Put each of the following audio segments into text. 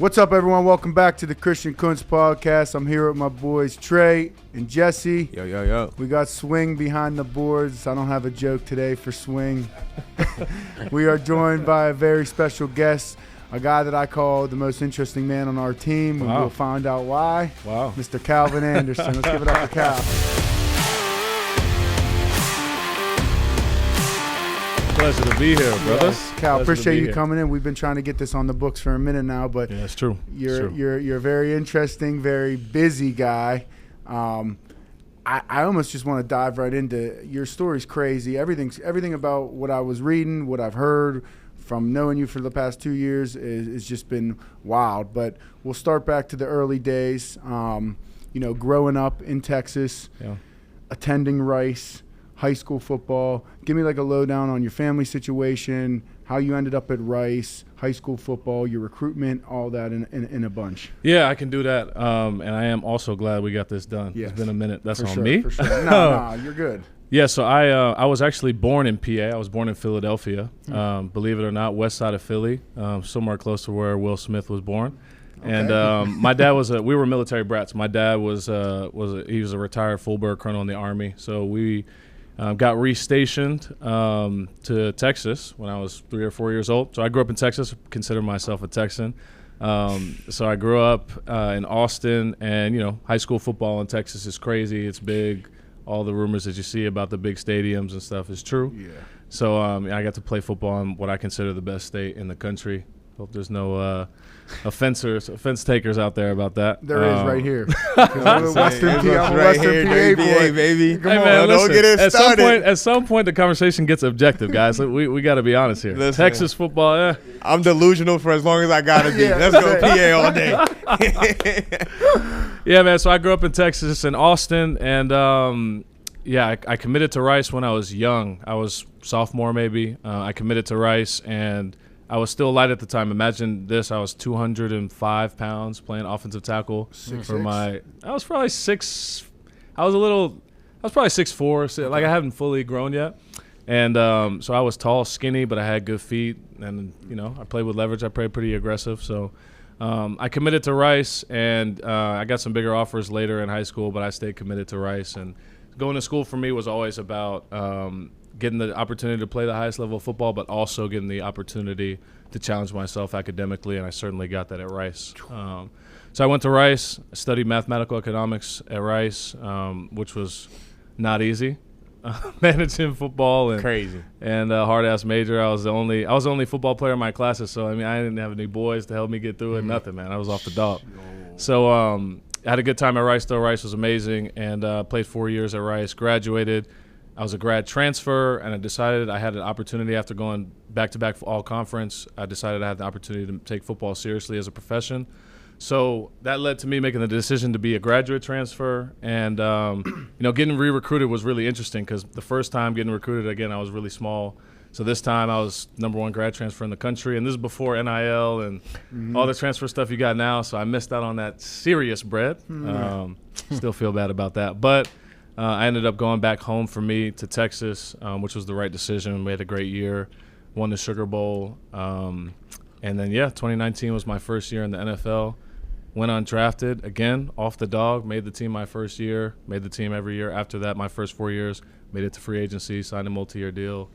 What's up, everyone? Welcome back to the Christian Kuntz Podcast. I'm here with my boys Trey and Jesse. Yo. We got Swing behind the boards. I don't have a joke today for Swing. We are joined by a very special guest, a guy that I call the most interesting man on our team, and we'll find out why. Wow. Mr. Calvin Anderson. Let's give it up for Cal. Pleasure to be here, brothers. Yes. Cal, appreciate you coming in. We've been trying to get this on the books for a minute now, but yeah, it's true. You're a very interesting, very busy guy. I almost just want to dive right into your story's crazy. Everything about what I was reading, what I've heard from knowing you for the past 2 years is just been wild. But we'll start back to the early days. Growing up in Texas, attending Rice, high school football. Give me like a lowdown on your family situation, how you ended up at Rice, high school football, your recruitment, all that in a bunch. Yeah, I can do that. And I am also glad we got this done. Yes. It's been a minute. That's for on sure, me. For sure. No, you're good. Yeah, so I was actually born in PA. I was born in Philadelphia. Believe it or not, west side of Philly, somewhere close to where Will Smith was born. Okay. And my dad we were military brats. My dad was a retired full-bird colonel in the Army. So we got restationed to Texas when I was 3 or 4 years old. So I grew up in Texas, consider myself a Texan. So I grew up in Austin, and, high school football in Texas is crazy. It's big. All the rumors that you see about the big stadiums and stuff is true. Yeah. So I got to play football in what I consider the best state in the country. Hope there's no offense takers out there about that. There is right here. I'm a Western PA boy, baby. Come hey, on, man, don't get it started. At some point, the conversation gets objective, guys. We got to be honest here. Listen, Texas football, I'm delusional for as long as I gotta be. Let's go PA all day. Yeah, man. So I grew up in Texas, in Austin, and I committed to Rice when I was young. I was sophomore maybe. I committed to Rice, and I was still light at the time. Imagine this: I was 205 pounds playing offensive tackle. I was probably 6. I was probably 6'4". So like I haven't fully grown yet, and so I was tall, skinny, but I had good feet, and I played with leverage. I played pretty aggressive, so I committed to Rice, and I got some bigger offers later in high school, but I stayed committed to Rice. And going to school for me was always about getting the opportunity to play the highest level of football, but also getting the opportunity to challenge myself academically, and I certainly got that at Rice. So I went to Rice, studied mathematical economics at Rice, which was not easy. Managing football and crazy and a hard-ass major. I was the only football player in my classes, so I didn't have any boys to help me get through it. Nothing, man. I was off the dog. So I had a good time at Rice, though. Rice was amazing, and played 4 years at Rice, graduated. I was a grad transfer, and I decided I had an opportunity after going back-to-back all-conference. I decided I had the opportunity to take football seriously as a profession. So that led to me making the decision to be a graduate transfer. And, getting re-recruited was really interesting because the first time getting recruited, again, I was really small. So this time I was #1 grad transfer in the country, and this is before NIL and all the transfer stuff you got now. So I missed out on that serious bread. Still feel bad about that. But I ended up going back home for me to Texas, which was the right decision. We had a great year, won the Sugar Bowl. And then, 2019 was my first year in the NFL. Went undrafted, again, off the dog, made the team my first year, made the team every year. After that, my first 4 years, made it to free agency, signed a multi-year deal.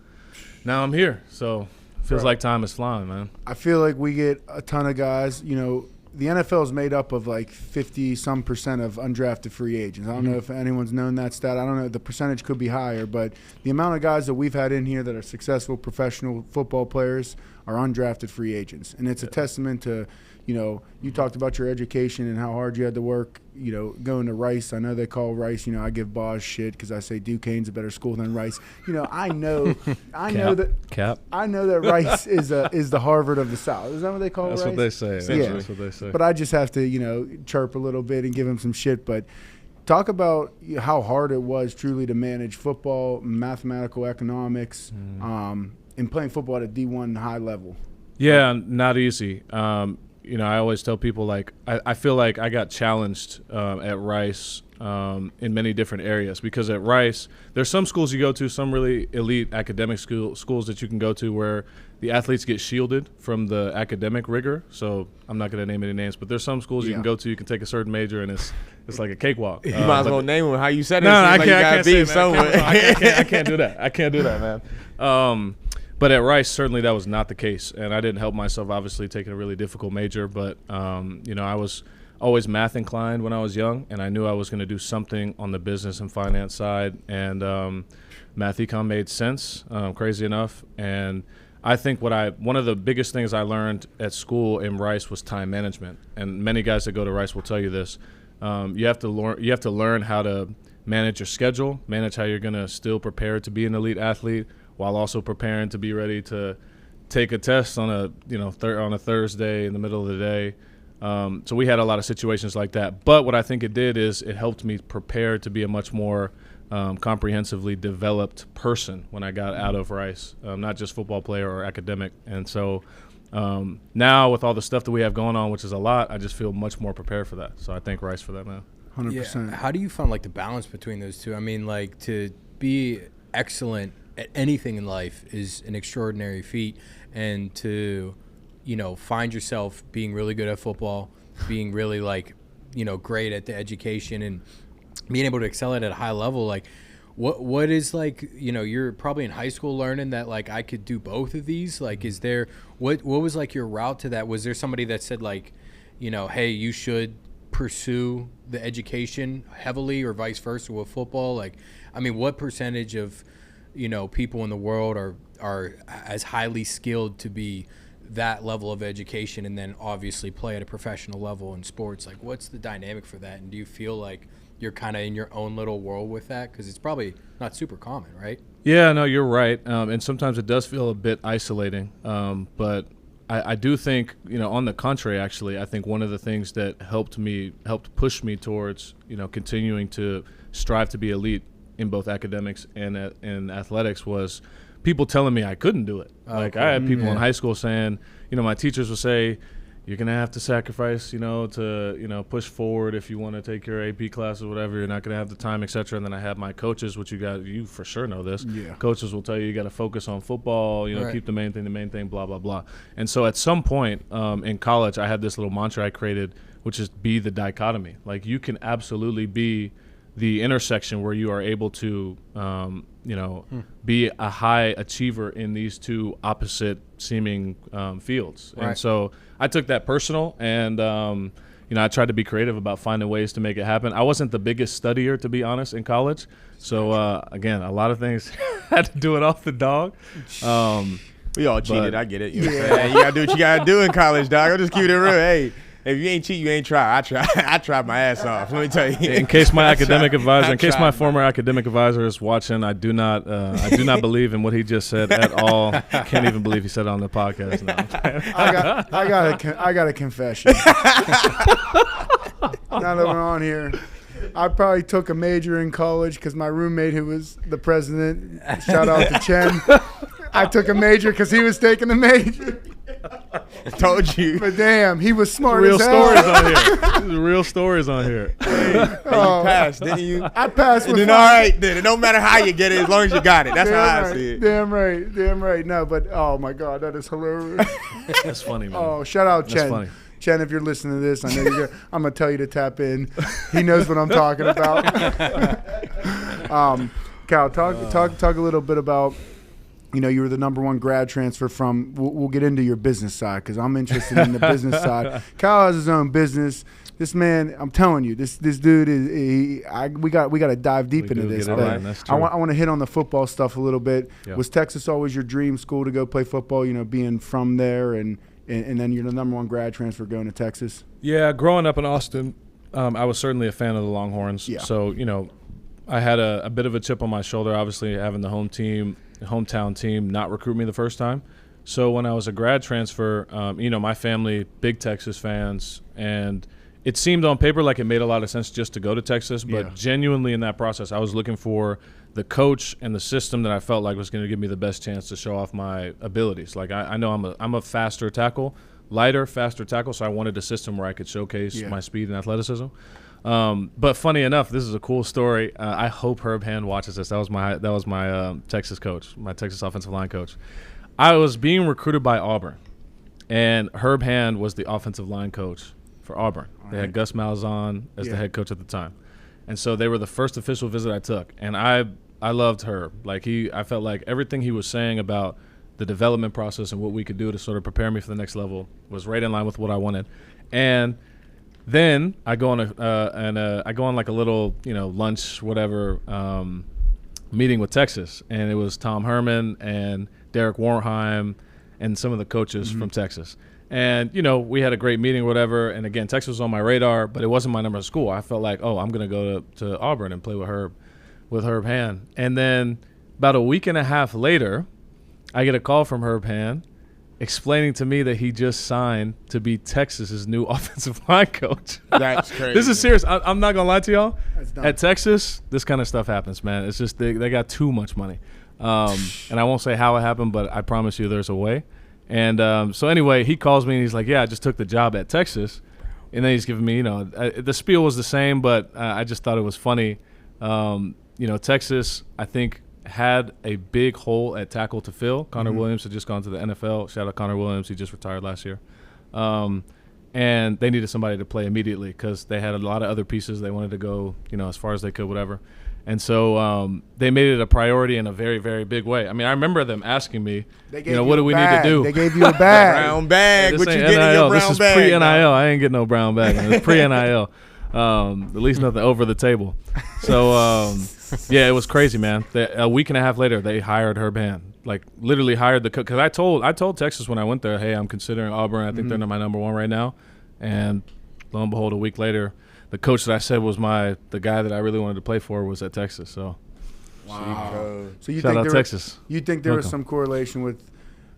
Now I'm here, so feels like time is flying, man. I feel like we get a ton of guys, the NFL is made up of like 50-some% of undrafted free agents. I don't know if anyone's known that stat. I don't know. The percentage could be higher, but the amount of guys that we've had in here that are successful professional football players are undrafted free agents. And it's a testament to, you talked about your education and how hard you had to work, going to Rice. I know they call Rice, I give Boz shit because I say Duquesne's a better school than Rice. I know that Rice is the Harvard of the South. Is that what they call That's Rice? What they say. That's what they say. But I just have to, chirp a little bit and give him some shit. But talk about how hard it was truly to manage football, mathematical economics, and playing football at a D1 high level. Yeah, not easy. I always tell people, I feel like I got challenged at Rice in many different areas because at Rice, there's some schools you go to, some really elite academic schools that you can go to where the athletes get shielded from the academic rigor. So I'm not going to name any names, but there's some schools you can go to. You can take a certain major, and it's like a cakewalk. You might as well name them. How you said it? No, I like can't say it, man. I can't do that. I can't do that, man. But at Rice, certainly that was not the case, and I didn't help myself, obviously, taking a really difficult major. But, I was always math inclined when I was young, and I knew I was going to do something on the business and finance side. And math econ made sense, crazy enough. And I think one of the biggest things I learned at school in Rice was time management. And many guys that go to Rice will tell you this. You have to learn how to manage your schedule, manage how you're going to still prepare to be an elite athlete, while also preparing to be ready to take a test on a Thursday in the middle of the day. So we had a lot of situations like that. But what I think it did is it helped me prepare to be a much more comprehensively developed person when I got out of Rice, not just football player or academic. And so now with all the stuff that we have going on, which is a lot, I just feel much more prepared for that. So I thank Rice for that, man. 100%. Yeah. How do you find like the balance between those two? I mean, like to be excellent at anything in life is an extraordinary feat, and to, find yourself being really good at football, being really great at the education, and being able to excel at a high level, like what is you're probably in high school learning that like I could do both of these. Like, is there what was like your route to that? Was there somebody that said hey, you should pursue the education heavily, or vice versa with football? Like, I mean, what percentage of people in the world are as highly skilled to be that level of education and then obviously play at a professional level in sports? Like, what's the dynamic for that? And do you feel like you're kind of in your own little world with that? Because it's probably not super common, right? Yeah, no, you're right. And sometimes it does feel a bit isolating. But I do think, on the contrary, actually, I think one of the things that helped push me towards, continuing to strive to be elite in both academics and in athletics was people telling me I couldn't do it. I had people in high school saying, my teachers would say, you're going to have to sacrifice, to, push forward if you want to take your AP class or whatever. You're not going to have the time, et cetera. And then I have my coaches, which you for sure know this. Yeah. Coaches will tell you got to focus on football, keep the main thing, blah, blah, blah. And so at some point in college, I had this little mantra I created, which is be the dichotomy. Like, you can absolutely be the intersection where you are able to, be a high achiever in these two opposite seeming fields. Right. And so I took that personal, and, I tried to be creative about finding ways to make it happen. I wasn't the biggest studier, to be honest, in college. So, again, a lot of things had to do it off the dog. We all cheated. I get it. You got to do what you got to do in college, dog. I'll just keep it real. Hey. If you ain't cheat, you ain't try. I tried my ass off. Let me tell you. In case my my former academic advisor is watching, I do not believe in what he just said at all. I can't even believe he said it on the podcast. No. I got a confession. Now that we're on here, I probably took a major in college because my roommate, who was the president, shout out to Chen. I took a major because he was taking a major. I told you. But damn, he was smart real as hell. Stories on here. There's real stories on here. Hey, you passed, didn't you? I passed with then all right, then. It don't matter how you get it as long as you got it. That's how I see it. Damn right. No, but oh my God, that is hilarious. That's funny, man. Oh, shout out Chen. That's funny. Chen, if you're listening to this, I know I'm going to tell you to tap in. He knows what I'm talking about. Cal, talk a little bit about, you were the #1 grad transfer from, we'll get into your business side because I'm interested in the business side. Cal has his own business. This man, I'm telling you, this dude we got to dive deep into this. I want to hit on the football stuff a little bit. Yeah. Was Texas always your dream school to go play football, being from there and then you're the #1 grad transfer going to Texas? Yeah, growing up in Austin, I was certainly a fan of the Longhorns. Yeah. So, I had a bit of a chip on my shoulder, obviously having the hometown team not recruit me the first time. So when I was a grad transfer, my family, big Texas fans, and it seemed on paper like it made a lot of sense just to go to Texas, but genuinely in that process, I was looking for the coach and the system that I felt like was going to give me the best chance to show off my abilities. Like I know I'm a faster tackle, faster tackle, so I wanted a system where I could showcase my speed and athleticism. But funny enough, this is a cool story. I hope Herb Hand watches this. That was my Texas coach, my Texas offensive line coach. I was being recruited by Auburn, and Herb Hand was the offensive line coach for Auburn. They had Gus Malzahn as the head coach at the time. And so they were the first official visit I took. And I loved Herb. Like I felt like everything he was saying about the development process and what we could do to sort of prepare me for the next level was right in line with what I wanted. And then I go on like a little, lunch, whatever, meeting with Texas. And it was Tom Herman and Derek Warnheim and some of the coaches from Texas. And, we had a great meeting or whatever. And, again, Texas was on my radar, but it wasn't my number of school. I felt like, I'm going to go to Auburn and play with Herb Hand. And then about a week and a half later, I get a call from Herb Hand explaining to me that he just signed to be Texas's new offensive line coach. That's crazy. This is serious. I'm not going to lie to y'all. At Texas, this kind of stuff happens, man. It's just they got too much money. And I won't say how it happened, but I promise you there's a way. And so anyway, he calls me and he's like, I just took the job at Texas. And then he's giving me, the spiel was the same, but I just thought it was funny. Texas, I think, had a big hole at tackle to fill. Connor Williams had just gone to the NFL. Shout out Connor Williams. He just retired last year. And they needed somebody to play immediately because they had a lot of other pieces. They wanted to go, as far as they could, whatever. And so they made it a priority in a very, very big way. I mean, I remember them asking me, what do we need to do? They gave you a bag. Brown bag. What you getting in your brown bag? This is pre-NIL. I ain't getting no brown bag. It's pre-NIL. At least nothing over the table. So, it was crazy, man. A week and a half later, they hired Herb Hand. Like, literally hired the coach. Because I told Texas when I went there, hey, I'm considering Auburn. I think they're my number one right now. And lo and behold, a week later, the coach that I said was the guy that I really wanted to play for was at Texas. So, wow. So shout out Texas. You think there was some correlation with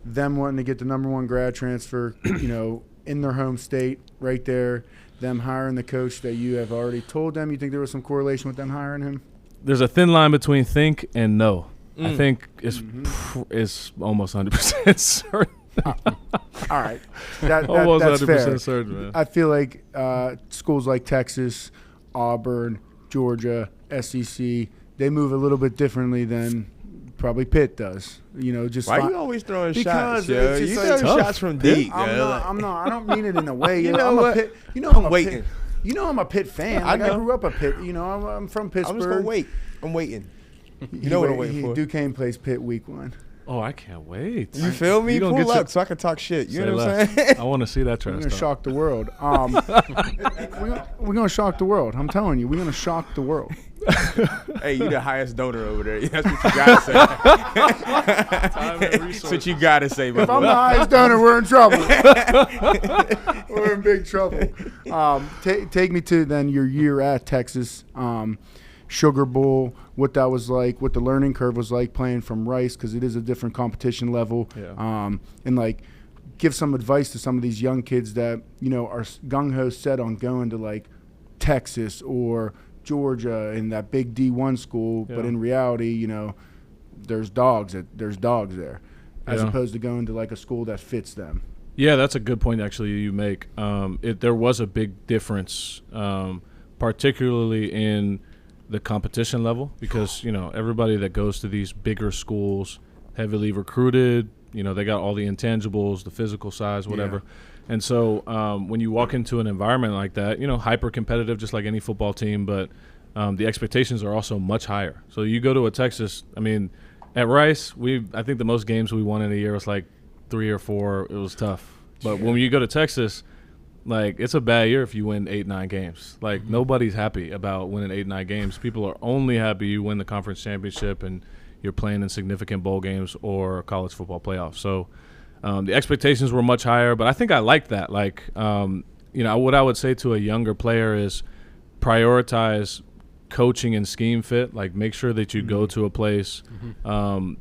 them wanting to get the number one grad transfer, in their home state, right there, them hiring the coach that you have already told them? You think there was some correlation with them hiring him? There's a thin line between think and know. I think it's almost 100% certain. All right. Almost That's 100% fair. certain, man. I feel like schools like Texas, Auburn, Georgia, SEC, they move a little bit differently than probably Pitt does. Just why you always throwing because shots, yo? You throwing shots from deep. I'm not. I don't mean it in a way. I'm a what? Pitt. I'm waiting. I'm a Pitt fan. I know. I grew up a Pitt. I'm from Pittsburgh. I'm just gonna wait. I'm waiting. You know what I'm waiting for. Duquesne plays Pitt week 1. Oh, I can't wait. You feel me? Pull up so I can talk shit. You know what I'm saying? I want to see that trash. We're going to shock the world. We're going to shock the world. I'm telling you, we're going to shock the world. Hey, you the highest donor over there. That's what you got to say. Time and resources. That's what you got to say, If I'm the highest donor, we're in trouble. We're in big trouble. Take me to then your year at Texas. Sugar Bowl, what that was like, what the learning curve was like playing from Rice, because it is a different competition level. Yeah. And give some advice to some of these young kids that are gung-ho set on going to Texas or Georgia in that big D1 school, but in reality, there's dogs there, as opposed to going to a school that fits them. Yeah, that's a good point actually you make. There was a big difference, particularly in the competition level, because everybody that goes to these bigger schools, heavily recruited, they got all the intangibles, the physical size, whatever. And so when you walk into an environment like that, hyper competitive, just like any football team, but the expectations are also much higher. So you go to a Texas, at Rice, I think the most games we won in a year was 3 or 4. It was tough. But when you go to Texas, it's a bad year if you win 8-9 games. Nobody's happy about winning 8-9 games. People are only happy you win the conference championship and you're playing in significant bowl games or college football playoffs. So the expectations were much higher, but I think I liked that. What I would say to a younger player is prioritize coaching and scheme fit. Make sure that you go to a place,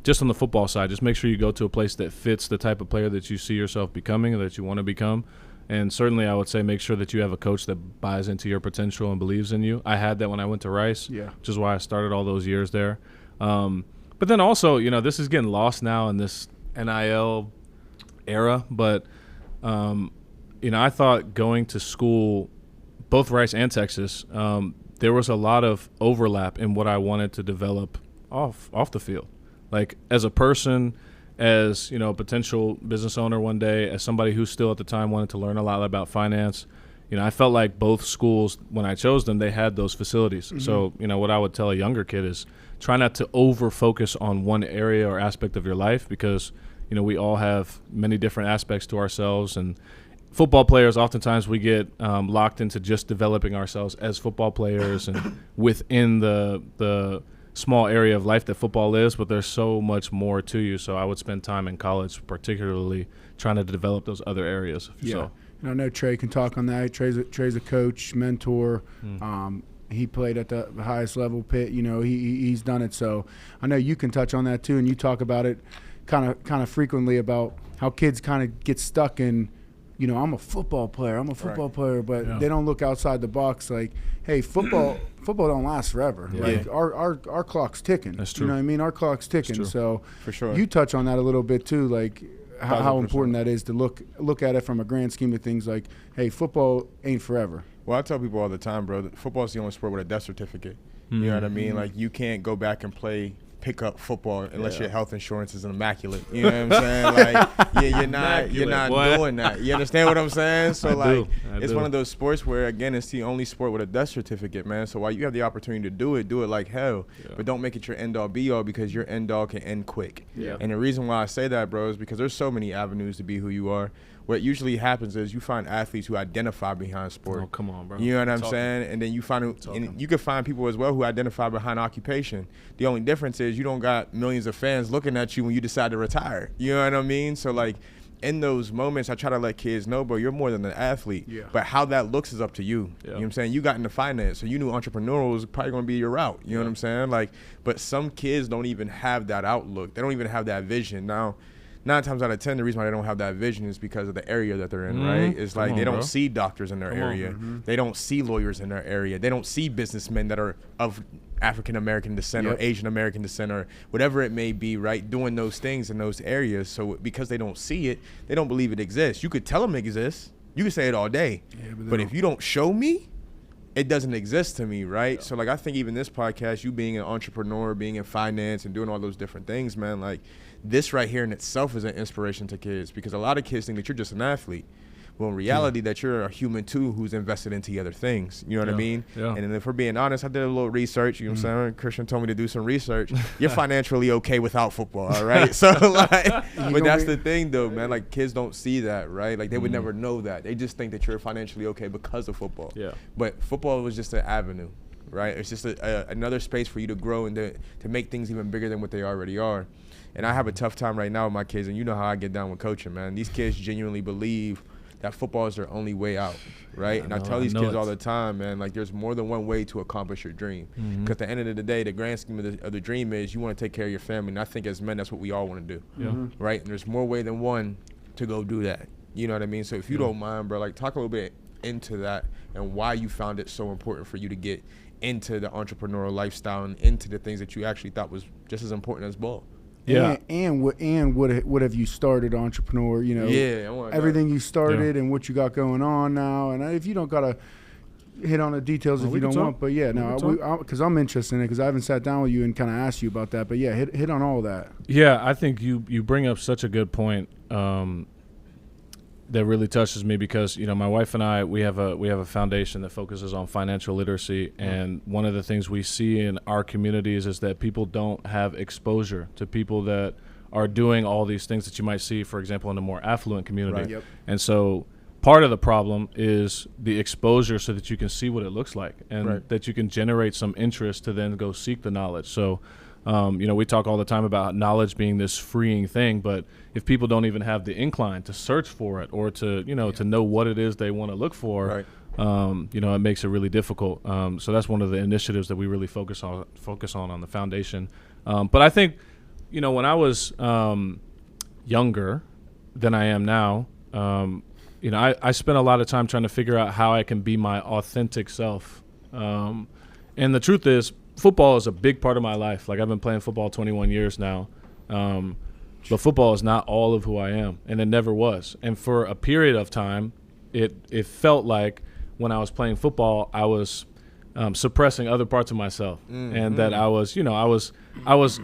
just on the football side, just make sure you go to a place that fits the type of player that you see yourself becoming or that you want to become. And certainly I would say make sure that you have a coach that buys into your potential and believes in you. I had that when I went to Rice, which is why I started all those years there. But then also, this is getting lost now in this NIL era. But, I thought going to school, both Rice and Texas, there was a lot of overlap in what I wanted to develop off the field. As a person, as, you know, a potential business owner one day, as somebody who still at the time wanted to learn a lot about finance, you know, I felt like both schools, when I chose them, they had those facilities. Mm-hmm. So, you know, what I would tell a younger kid is try not to over-focus on one area or aspect of your life, because, you know, we all have many different aspects to ourselves. And football players, oftentimes we get locked into just developing ourselves as football players and within the small area of life that football is, but there's so much more to you. So I would spend time in college particularly trying to develop those other areas. Yeah. So. And I know Trey can talk on that. Trey's a coach, mentor. He played at the highest level, Pitt. You know, he's done it. So I know you can touch on that too, and you talk about it kind of frequently about how kids kind of get stuck in, you know, I'm a football player, but they don't look outside the box. Like, hey, football don't last forever. Yeah. Like our clock's ticking. That's true. You know what I mean? Our clock's ticking. So for sure, you touch on that a little bit too, like how important that is to look at it from a grand scheme of things. Like, hey, football ain't forever. Well, I tell people all the time, bro, that football is the only sport with a death certificate. You know what I mean? Like, you can't go back and pick up football unless your health insurance is immaculate. You know what I'm saying? Like, you're not doing that. You understand what I'm saying? So it's one of those sports where, again, it's the only sport with a death certificate, man. So while you have the opportunity to do it like hell, but don't make it your end all be all, because your end all can end quick. Yeah. And the reason why I say that, bro, is because there's so many avenues to be who you are. What usually happens is you find athletes who identify behind sport. Oh, come on, bro. You know what I'm saying? And then you can find people as well who identify behind occupation. The only difference is you don't got millions of fans looking at you when you decide to retire. You know what I mean? So, like, in those moments, I try to let kids know, bro, you're more than an athlete. Yeah. But how that looks is up to you. Yeah. You know what I'm saying? You got into finance, so you knew entrepreneurial was probably going to be your route. You know what I'm saying? Like, but some kids don't even have that outlook. They don't even have that vision. Now, 9 times out of 10, the reason why they don't have that vision is because of the area that they're in, right? It's like they don't see doctors in their area. They don't see lawyers in their area. They don't see businessmen that are of African-American descent or Asian-American descent or whatever it may be, right, doing those things in those areas. So because they don't see it, they don't believe it exists. You could tell them it exists. You could say it all day. Yeah, but if you don't show me, it doesn't exist to me, right? So, like, I think even this podcast, you being an entrepreneur, being in finance and doing all those different things, man, like, this right here in itself is an inspiration to kids, because a lot of kids think that you're just an athlete. Well, in reality, that you're a human too who's invested into other things. You know what I mean? Yeah. And if we're being honest, I did a little research. You know what I'm saying? Christian told me to do some research. You're financially okay without football, all right? So, like, but that's the thing, though, man. Like, kids don't see that, right? Like, they would never know that. They just think that you're financially okay because of football. Yeah. But football was just an avenue, right? It's just another space for you to grow and to make things even bigger than what they already are. And I have a tough time right now with my kids, and you know how I get down with coaching, man. These kids genuinely believe that football is their only way out, right? And I tell these kids all the time, man, like, there's more than one way to accomplish your dream. Because at the end of the day, the grand scheme of the dream is you want to take care of your family. And I think as men, that's what we all want to do, right? And there's more way than one to go do that. You know what I mean? So if you don't mind, bro, like, talk a little bit into that and why you found it so important for you to get into the entrepreneurial lifestyle and into the things that you actually thought was just as important as ball. Yeah, and what have you started, entrepreneur? You know, everything you started and what you got going on now. And if you don't gotta hit on the details if you don't want, but because I'm interested in it, because I haven't sat down with you and kind of asked you about that. But yeah, hit on all that. Yeah, I think you bring up such a good point that really touches me, because, you know, my wife and I, we have a foundation that focuses on financial literacy, and one of the things we see in our communities is that people don't have exposure to people that are doing all these things that you might see, for example, in a more affluent community. Right. Yep. And so part of the problem is the exposure, so that you can see what it looks like, and that you can generate some interest to then go seek the knowledge. So you know, we talk all the time about knowledge being this freeing thing, but if people don't even have the incline to search for it, or to, you know, to know what it is they want to look for, you know, it makes it really difficult. So that's one of the initiatives that we really focus on the foundation. But I think, you know, when I was younger than I am now, you know, I spent a lot of time trying to figure out how I can be my authentic self. And the truth is, football is a big part of my life. Like, I've been playing football 21 years now. But football is not all of who I am, and it never was. And for a period of time, it felt like when I was playing football, I was suppressing other parts of myself, and that I was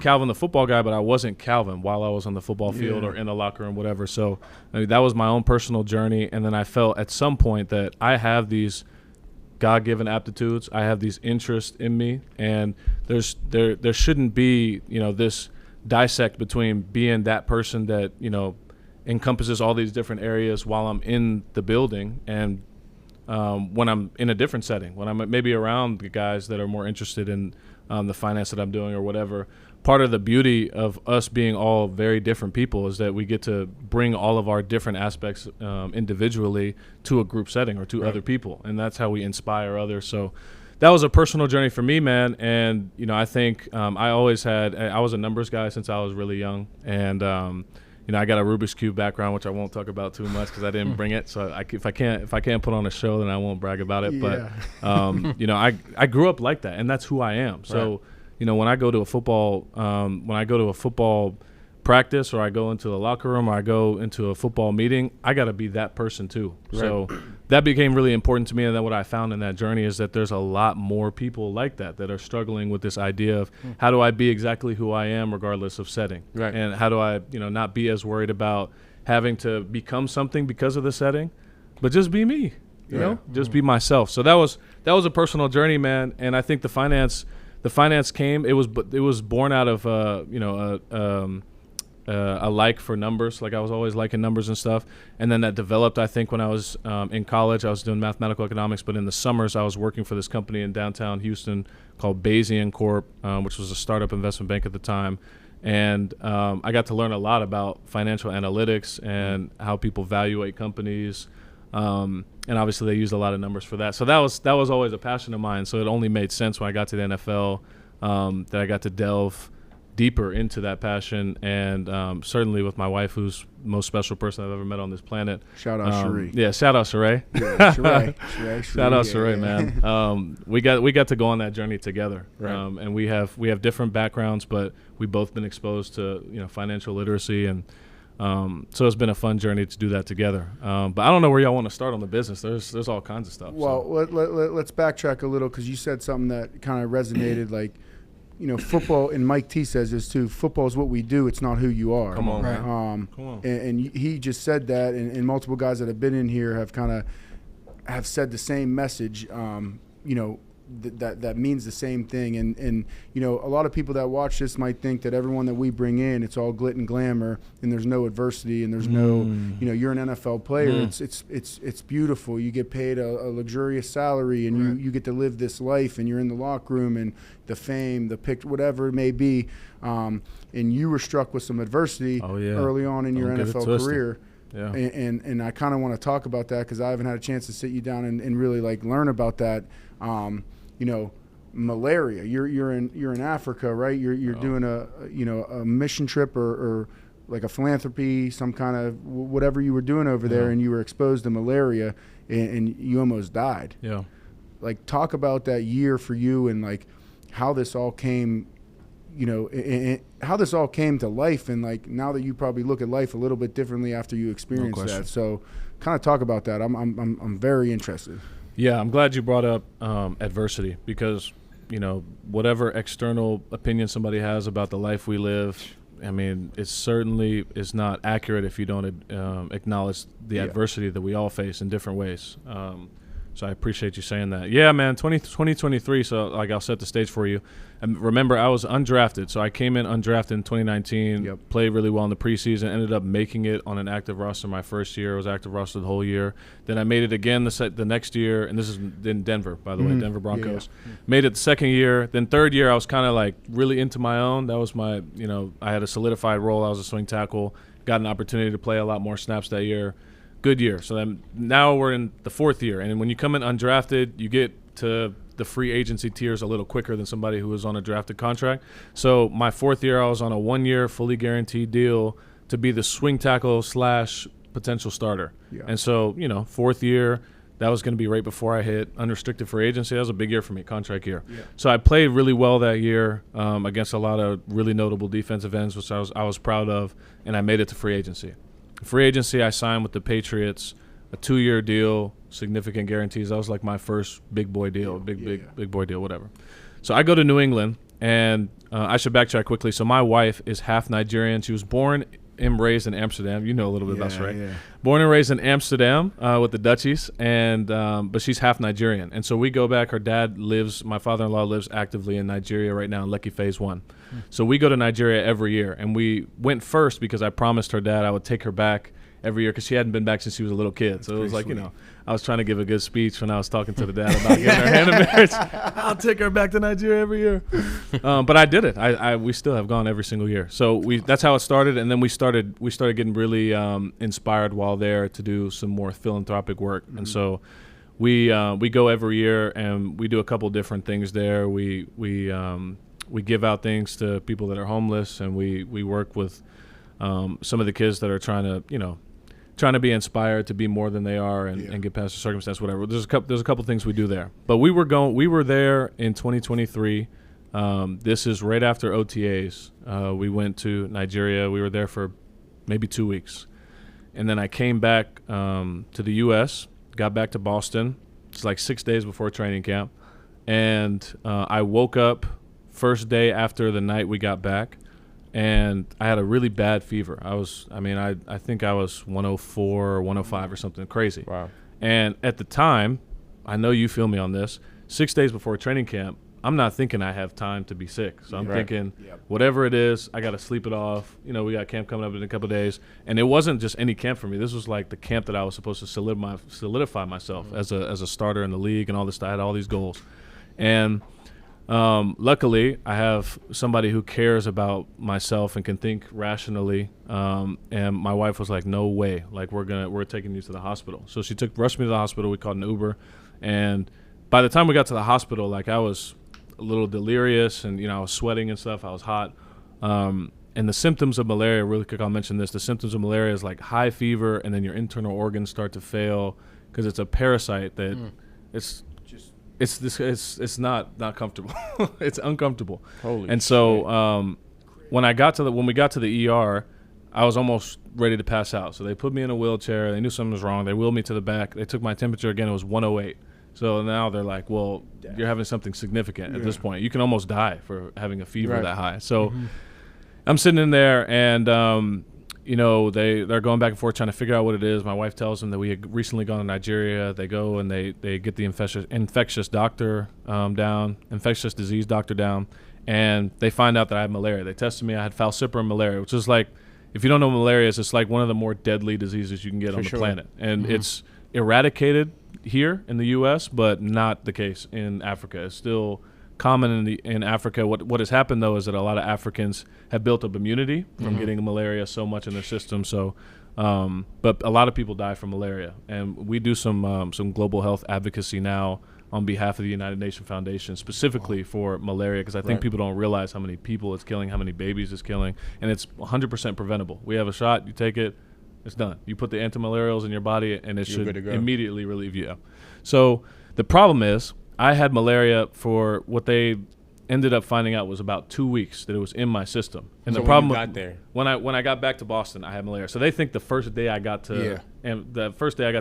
Calvin the football guy, but I wasn't Calvin while I was on the football field or in the locker room, whatever. So that was my own personal journey, and then I felt at some point that I have these God-given aptitudes, I have these interests in me, and there shouldn't be this dissect between being that person that encompasses all these different areas while I'm in the building and when I'm in a different setting, when I'm maybe around the guys that are more interested in the finance that I'm doing or whatever. Part of the beauty of us being all very different people is that we get to bring all of our different aspects individually to a group setting or to other people, and that's how we inspire others. So that was a personal journey for me, man. And I think I was a numbers guy since I was really young, and I got a Rubik's Cube background, which I won't talk about too much because I didn't bring it. So if I can't put on a show, then I won't brag about it. Yeah. But I grew up like that, and that's who I am. So when I go to a football practice, or I go into the locker room, or I go into a football meeting, I got to be that person too. Right. So that became really important to me, and then what I found in that journey is that there's a lot more people like that are struggling with this idea of how do I be exactly who I am regardless of setting, right? And how do I not be as worried about having to become something because of the setting, but just be me, just be myself. So that was a personal journey, man. And I think the finance came. It was born out of a like for numbers. Like I was always liking numbers and stuff. And then that developed, I think, when I was in college. I was doing mathematical economics, but in the summers I was working for this company in downtown Houston called Bayesian Corp, which was a startup investment bank at the time. And I got to learn a lot about financial analytics and how people evaluate companies. And obviously they used a lot of numbers for that. So that was always a passion of mine. So it only made sense when I got to the NFL that I got to delve deeper into that passion, and certainly with my wife, who's the most special person I've ever met on this planet. Shout out Sheree. Yeah, shout out Sheree. Yeah, Sheree. Shout out Sheree, man. We got to go on that journey together, right. And we have different backgrounds, but we've both been exposed to financial literacy, and so it's been a fun journey to do that together. But I don't know where y'all want to start on the business. There's all kinds of stuff. Well, let's backtrack a little, because you said something that kind of resonated, like. Football, and Mike T says this too, football is what we do, it's not who you are. Come on, right. Come on. And he just said that, and multiple guys that have been in here have said the same message, that means the same thing. And a lot of people that watch this might think that everyone that we bring in, it's all glit and glamour, and there's no adversity, and there's no, you're an NFL player. It's beautiful. You get paid a luxurious salary, and you get to live this life, and you're in the locker room, and the fame, the picture, whatever it may be. And you were struck with some adversity early on in your NFL career. Yeah. And I kind of want to talk about that, because I haven't had a chance to sit you down and really learn about that. Malaria. You're in Africa, right? You're doing a mission trip or like a philanthropy, some kind of whatever you were doing over there, and you were exposed to malaria, and you almost died. Yeah. Talk about that year for you, and how this all came. How this all came to life, and now that you probably look at life a little bit differently after you experienced that. So, kind of talk about that. I'm very interested. Yeah, I'm glad you brought up adversity, because whatever external opinion somebody has about the life we live, I mean, it certainly is not accurate if you don't acknowledge the adversity that we all face in different ways. So I appreciate you saying that. Yeah, man, 2023, so I'll set the stage for you. And remember, I was undrafted, so I came in undrafted in 2019, played really well in the preseason, ended up making it on an active roster my first year. I was active roster the whole year. Then I made it again the next year, and this is in Denver, by the way, Denver Broncos. Yeah. Made it the second year. Then third year, I was kind of really into my own. That was my, I had a solidified role. I was a swing tackle, got an opportunity to play a lot more snaps that year. Good year. So then now we're in the fourth year, and when you come in undrafted, you get to the free agency tiers a little quicker than somebody who was on a drafted contract. So my fourth year, I was on a 1-year fully guaranteed deal to be the swing tackle / potential starter. Yeah. And so, fourth year, that was going to be right before I hit unrestricted free agency. That was a big year for me, contract year. Yeah. So I played really well that year against a lot of really notable defensive ends, which I was proud of, and I made it to free agency. Free agency, I signed with the Patriots a 2-year deal, significant guarantees. That was like my first big boy deal, big boy deal, whatever. So I go to New England, and I should backtrack quickly. So my wife is half Nigerian. She was born and raised in Amsterdam. You know a little bit about that, right? Yeah. Born and raised in Amsterdam with the Dutchies, and but she's half Nigerian. And so we go back. Her dad lives, my father-in-law lives actively in Nigeria right now in Lekki Phase 1. So we go to Nigeria every year. And we went first because I promised her dad I would take her back every year because she hadn't been back since she was a little kid. So it was like, sweet. I was trying to give a good speech when I was talking to the dad about getting her hand in marriage. I'll take her back to Nigeria every year. But I did it. We still have gone every single year. So that's how it started. And then we started getting really inspired while there to do some more philanthropic work. And so we go every year and we do a couple different things there. We give out things to people that are homeless, and we work with some of the kids that are trying to be inspired to be more than they are and get past the circumstance, whatever. There's a couple things we do there. But we were there in 2023. This is right after OTAs. We went to Nigeria. We were there for maybe 2 weeks. And then I came back to the U.S., got back to Boston. It's like 6 days before training camp. And I woke up first day after the night we got back, and I had a really bad fever. I think I was 104 or 105 or something crazy. Wow. And at the time, I know you feel me on this, 6 days before training camp, I'm not thinking I have time to be sick. So I'm thinking, whatever it is, I got to sleep it off. We got camp coming up in a couple of days. And it wasn't just any camp for me. This was like the camp that I was supposed to solidify myself as a starter in the league and all this. I had all these goals. And luckily, I have somebody who cares about myself and can think rationally. And my wife was like, "No way! Like we're taking you to the hospital." So she rushed me to the hospital. We called an Uber, and by the time we got to the hospital, like I was a little delirious, and I was sweating and stuff. I was hot. And the symptoms of malaria, really quick, I'll mention this. The symptoms of malaria is like high fever, and then your internal organs start to fail because it's a parasite that it's not comfortable. It's uncomfortable. Holy and so when we got to the ER, I was almost ready to pass out. So they put me in a wheelchair. They knew something was wrong. They wheeled me to the back. They took my temperature again. It was 108. So now they're like, well, you're having something significant at this point. You can almost die for having a fever that high. So I'm sitting in there, and they're going back and forth trying to figure out what it is. My wife tells them that we had recently gone to Nigeria. They go and they get the infectious disease doctor down, and they find out that I have malaria. They tested me. I had falciparum malaria, which is like, if you don't know what malaria is, it's like one of the more deadly diseases you can get on the planet. And it's eradicated here in the U.S., but not the case in Africa. It's still common in Africa. What has happened, though, is that a lot of Africans have built up immunity from getting malaria so much in their system. So, but a lot of people die from malaria. And we do some global health advocacy now on behalf of the United Nations Foundation, specifically for malaria, because I think people don't realize how many people it's killing, how many babies it's killing, and it's 100% preventable. We have a shot, you take it, it's done. You put the antimalarials in your body, and it should immediately relieve you. So the problem is, I had malaria for what they ended up finding out was about 2 weeks that it was in my system. And so the problem when I got back to Boston, I had malaria. So they think the first day I got to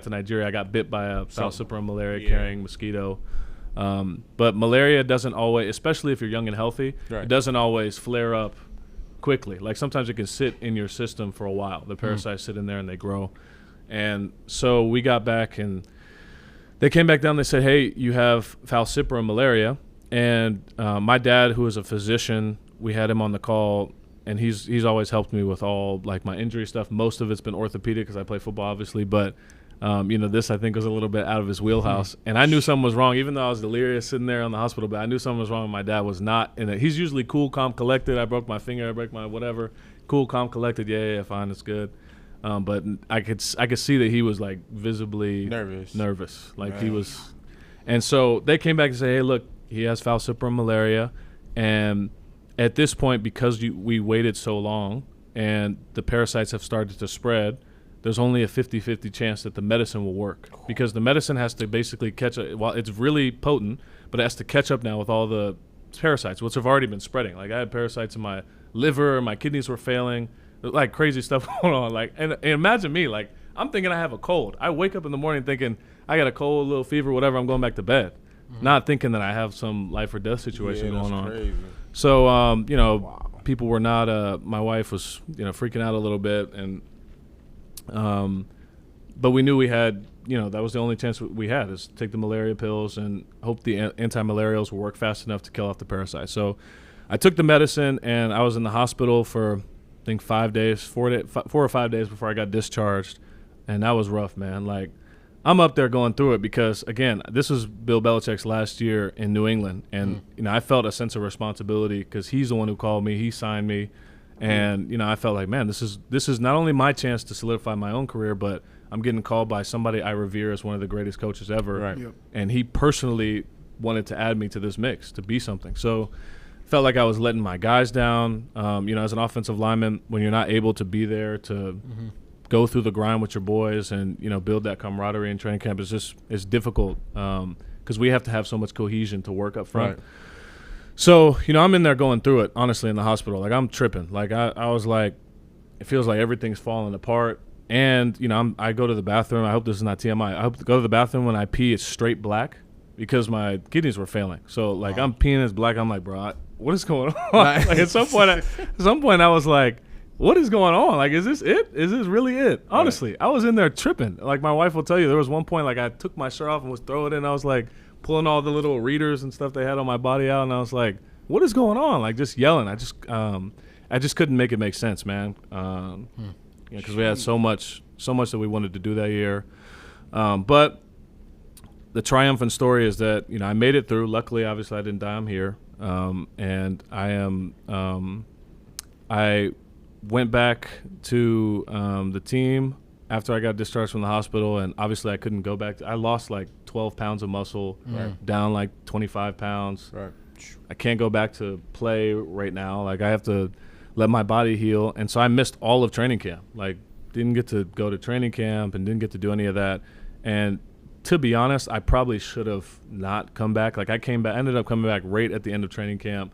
Nigeria, I got bit by a falciparum malaria carrying mosquito. But malaria doesn't always, especially if you're young and healthy, it doesn't always flare up quickly. Like sometimes it can sit in your system for a while. The parasites sit in there and they grow. And so we got back, and they came back down. They said, "Hey, you have falciparum malaria." And my dad, who is a physician, we had him on the call, and he's always helped me with all like my injury stuff. Most of it's been orthopedic because I play football, obviously, but this I think was a little bit out of his wheelhouse. And I knew something was wrong, even though I was delirious sitting there on the hospital bed. I knew something was wrong, and my dad was not in it. He's usually cool, calm, collected. I broke my finger, I broke my whatever. Cool, calm, collected. Yeah, fine, it's good. But I could see that he was like visibly nervous. Like he was. And so they came back and said, "Hey, look, he has falciparum malaria." And at this point, because we waited so long and the parasites have started to spread, there's only a 50-50 chance that the medicine will work, because the medicine has to basically it's really potent, but it has to catch up now with all the parasites, which have already been spreading. Like I had parasites in my liver, my kidneys were failing, like crazy stuff going on. Like, and imagine me, like I'm thinking I have a cold. I wake up in the morning thinking I got a cold, little fever, whatever. I'm going back to bed, not thinking that I have some life or death situation going on. Crazy. So, people were not. My wife was, freaking out a little bit, and but we knew we had. That was the only chance we had, is take the malaria pills and hope the anti-malarials will work fast enough to kill off the parasite. So I took the medicine, and I was in the hospital for, I think, 4 or 5 days before I got discharged. And that was rough, man. Like, I'm up there going through it because, again, this was Bill Belichick's last year in New England. And, I felt a sense of responsibility because he's the one who called me. He signed me. And, I felt like, man, this is not only my chance to solidify my own career, but I'm getting called by somebody I revere as one of the greatest coaches ever. Right. Yep. And he personally wanted to add me to this mix, to be something. So felt like I was letting my guys down. As an offensive lineman, when you're not able to be there to go through the grind with your boys and, build that camaraderie in training camp, it's difficult because we have to have so much cohesion to work up front. Right. So, I'm in there going through it, honestly, in the hospital. Like, I'm tripping. Like, I was like, it feels like everything's falling apart. And, I go to the bathroom. I hope this is not TMI. I hope to go to the bathroom when I pee, it's straight black because my kidneys were failing. So, like, I'm peeing as black. I'm like, bro, what is going on? Like, at some point, I was like, what is going on? Like, is this it? Is this really it? Honestly, I was in there tripping. Like, my wife will tell you, there was one point, like, I took my shirt off and was throwing it in. I was, like, pulling all the little readers and stuff they had on my body out. And I was like, what is going on? Like, just yelling. I just couldn't make it make sense, man. Because we had so much that we wanted to do that year. But the triumphant story is that, I made it through. Luckily, obviously, I didn't die. I'm here. And I went back to the team after I got discharged from the hospital, and obviously I couldn't go back. I lost like 12 pounds of muscle, down like 25 pounds. Right. I can't go back to play right now. Like, I have to let my body heal. And so I missed all of training camp. Like, didn't get to go to training camp and didn't get to do any of that. And to be honest, I probably should have not come back. Like, I ended up coming back right at the end of training camp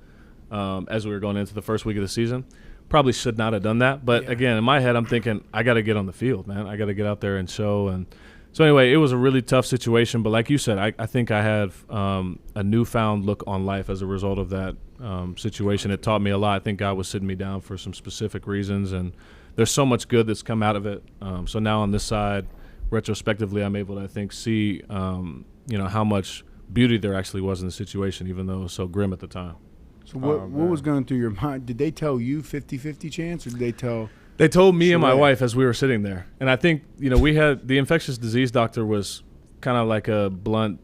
as we were going into the first week of the season. Probably should not have done that. But again, in my head, I'm thinking, I got to get on the field, man. I got to get out there and show. And so anyway, it was a really tough situation. But like you said, I think I have a newfound look on life as a result of that situation. It taught me a lot. I think God was sitting me down for some specific reasons. And there's so much good that's come out of it. So now on this side, retrospectively, I'm able to, I think, see, how much beauty there actually was in the situation, even though it was so grim at the time. So what was going through your mind? Did they tell you 50-50 chance, or did they tell? They told me and my wife as we were sitting there. And I think, we had the infectious disease doctor was kind of like a blunt,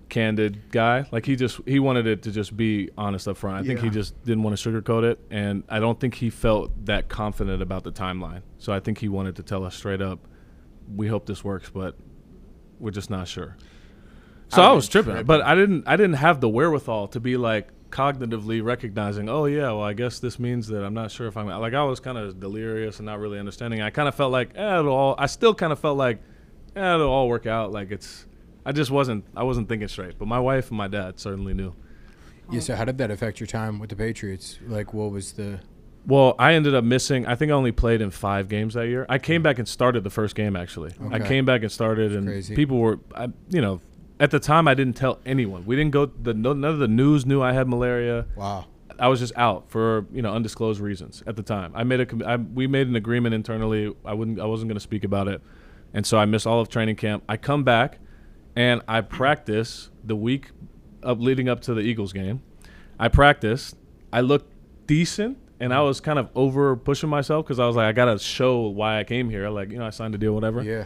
candid guy. Like, he wanted it to just be honest up front. I think he just didn't want to sugarcoat it. And I don't think he felt that confident about the timeline. So I think he wanted to tell us straight up, we hope this works, but we're just not sure. So I was tripping. But I didn't have the wherewithal to be like, cognitively recognizing, oh yeah, well, I guess this means that I'm not sure if I'm like, I was kind of delirious and not really understanding. I kind of felt like it'll all work out. Like, I wasn't thinking straight. But my wife and my dad certainly knew. Yeah. So how did that affect your time with the Patriots? Like, what was the? Well, I ended up missing. I think I only played in 5 games that year. I came back and started the first game actually. Okay. I came back and started, and crazy. People were, at the time, I didn't tell anyone. We didn't go. None of the news knew I had malaria. Wow. I was just out for undisclosed reasons at the time. We made an agreement internally. I wasn't going to speak about it, and so I missed all of training camp. I come back, and I practice the week leading up to the Eagles game. I practiced. I looked decent, and I was kind of over pushing myself because I was like, I got to show why I came here. Like, I signed a deal, whatever. Yeah.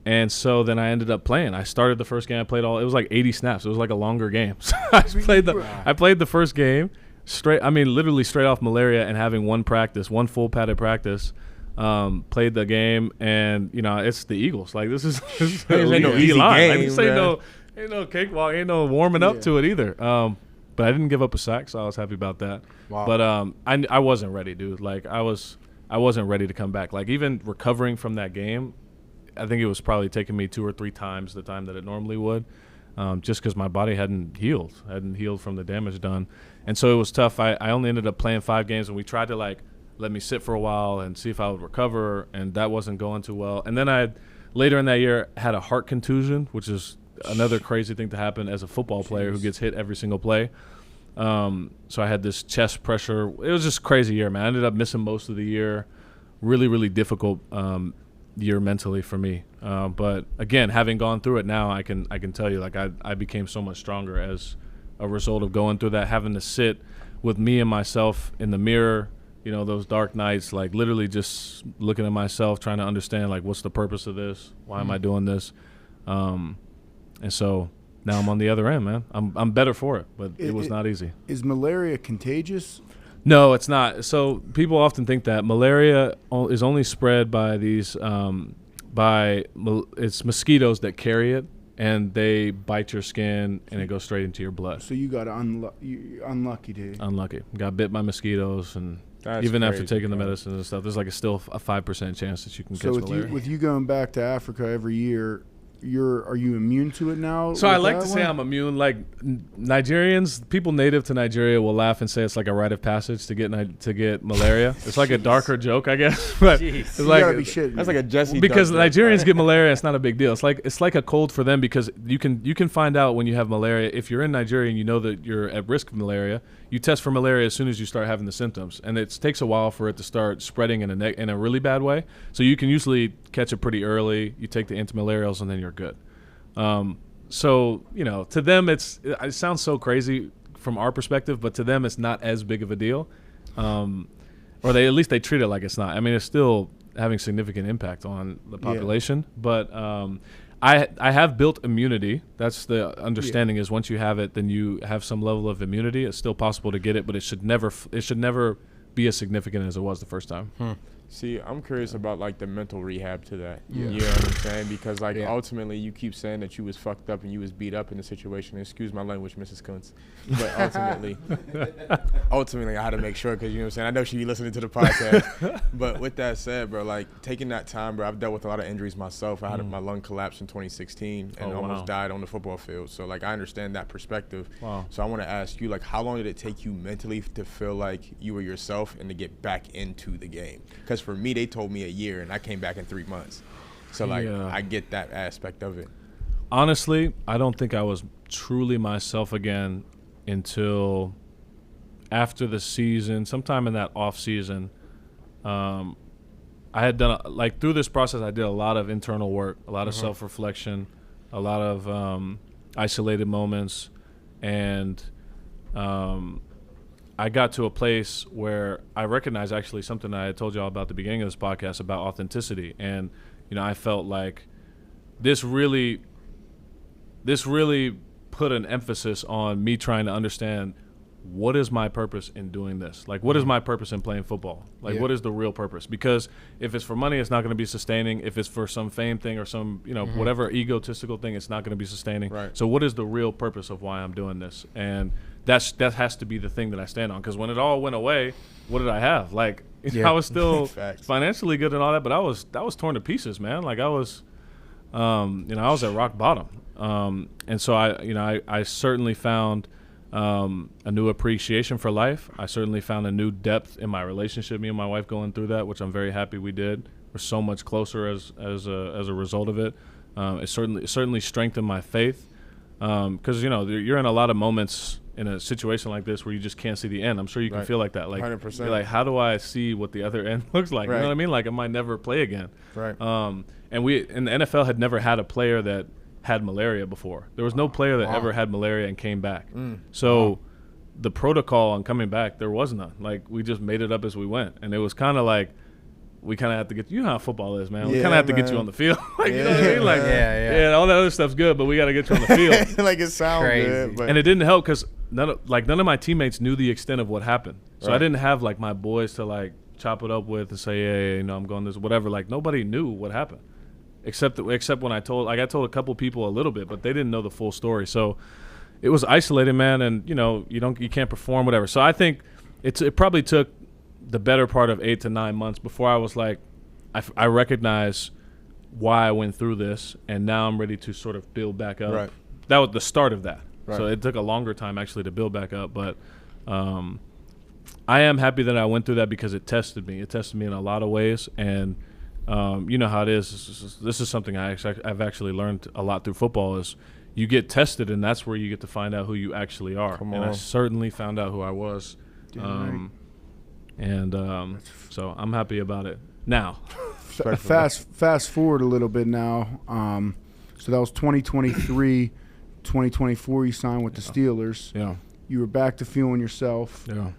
And so then I ended up playing. I started the first game. It was like 80 snaps. It was like a longer game. So I played the first game literally straight off malaria and having one full padded practice. Played the game, and it's the Eagles. Like, this is ain't no easy line. game. Like, this ain't no cakewalk. Ain't no warming up to it either. But I didn't give up a sack, so I was happy about that. Wow. But I wasn't ready, dude. Like, I wasn't ready to come back. Like, even recovering from that game, I think it was probably taking me 2 or 3 times the time that it normally would, just because my body hadn't healed from the damage done. And so it was tough. I only ended up playing 5 games, and we tried to, like, let me sit for a while and see if I would recover, and that wasn't going too well. And then later in that year, had a heart contusion, which is another crazy thing to happen as a football player who gets hit every single play. So I had this chest pressure. It was just a crazy year, man. I ended up missing most of the year. Really, really difficult year mentally for me. But again, having gone through it now, I can tell you, like, I became so much stronger as a result of going through that, having to sit with me and myself in the mirror, you know, those dark nights, like literally just looking at myself, trying to understand, like, what's the purpose of this? Why am I doing this? And so now I'm on the other end, man. I'm better for it, but it was not easy. Is malaria contagious? No, it's not. So people often think that malaria is only spread by these it's mosquitoes that carry it, and they bite your skin and it goes straight into your blood. So you got unlucky, dude. Unlucky. Got bit by mosquitoes, and even after taking the medicine and stuff, there's like still a 5% chance that you can catch malaria. So with you going back to Africa every year, are you immune to it now? So I like to say I'm immune. Like Nigerians, people native to Nigeria will laugh and say it's like a rite of passage to get malaria. It's like a darker joke, I guess. But it's like, you gotta be shitting. That's like a Jesse. Because Nigerians get malaria, it's not a big deal. It's like a cold for them, because you can find out when you have malaria. If you're in Nigeria and you know that you're at risk of malaria, you test for malaria as soon as you start having the symptoms, and it takes a while for it to start spreading in a really bad way. So you can usually catch it pretty early. You take the antimalarials, and then you're good. So, you know, to them it sounds so crazy from our perspective, but to them it's not as big of a deal. Or at least they treat it like it's not. I mean, it's still having significant impact on the population, but I have built immunity. That's the understanding, is once you have it, then you have some level of immunity. It's still possible to get it, but it should never be as significant as it was the first time. See, I'm curious about like the mental rehab to that. You know what I'm saying? Because like ultimately you keep saying that you was fucked up and you was beat up in the situation. Excuse my language, Mrs. Kuntz. But ultimately I had to make sure, because you know what I'm saying, I know she be listening to the podcast. But with that said, bro, like taking that time, bro, I've dealt with a lot of injuries myself. I had my lung collapse in 2016 and almost died on the football field. So like I understand that perspective. Wow. So I want to ask you, like, how long did it take you mentally to feel like you were yourself and to get back into the game? Because for me, they told me a year, and I came back in 3 months. So, like, I get that aspect of it. Honestly, I don't think I was truly myself again until after the season, sometime in that off season. I had done, through this process, I did a lot of internal work, a lot of self-reflection, a lot of isolated moments, and I got to a place where I recognized actually something I had told y'all about at the beginning of this podcast about authenticity. And, you know, I felt like this really put an emphasis on me trying to understand, what is my purpose in doing this? Like, what is my purpose in playing football? Like, what is the real purpose? Because if it's for money, it's not going to be sustaining. If it's for some fame thing or some, you know, whatever egotistical thing, it's not going to be sustaining. Right. So what is the real purpose of why I'm doing this? And that has to be the thing that I stand on. Because when it all went away, what did I have? Like, I was still financially good and all that, but I was torn to pieces, man. Like I was, you know, I was at rock bottom. And so I certainly found a new appreciation for life. I certainly found a new depth in my relationship, me and my wife going through that, which I'm very happy we did. We're so much closer as a result of it. It certainly strengthened my faith. Because, you know, you're in a lot of moments in a situation like this where you just can't see the end. I'm sure you can feel like that. Like, 100%. You're like, how do I see what the other end looks like? You know what I mean? Like, I might never play again. Right. And we in the NFL had never had a player that had malaria before. There was no player that ever had malaria and came back. So the protocol on coming back, there was none. Like, we just made it up as we went. And it was kind of like, we kind of have to get, you know how football is, man. We kind of have to get you on the field. Like, you know what I mean? Like, all that other stuff's good, but we got to get you on the field. Like, it sounds good. But and it didn't help because none of my teammates knew the extent of what happened. So I didn't have, like, my boys to, like, chop it up with and say, hey, you know, I'm going this, whatever. Like, nobody knew what happened. Except when I told a couple people a little bit, but they didn't know the full story. So it was isolated, man, and, you know, you can't perform, whatever. So I think it probably took the better part of 8 to 9 months before I was like, I recognize why I went through this, and now I'm ready to sort of build back up. Right. That was the start of that. Right. So it took a longer time actually to build back up, but I am happy that I went through that because it tested me. It tested me in a lot of ways, and you know how it is. This is something I've actually learned a lot through football is you get tested, and that's where you get to find out who you actually are. And I certainly found out who I was. So I'm happy about it now. Fast forward a little bit now. So that was 2023, 2024. You signed with the Steelers. Yeah. You were back to feeling yourself. Yeah.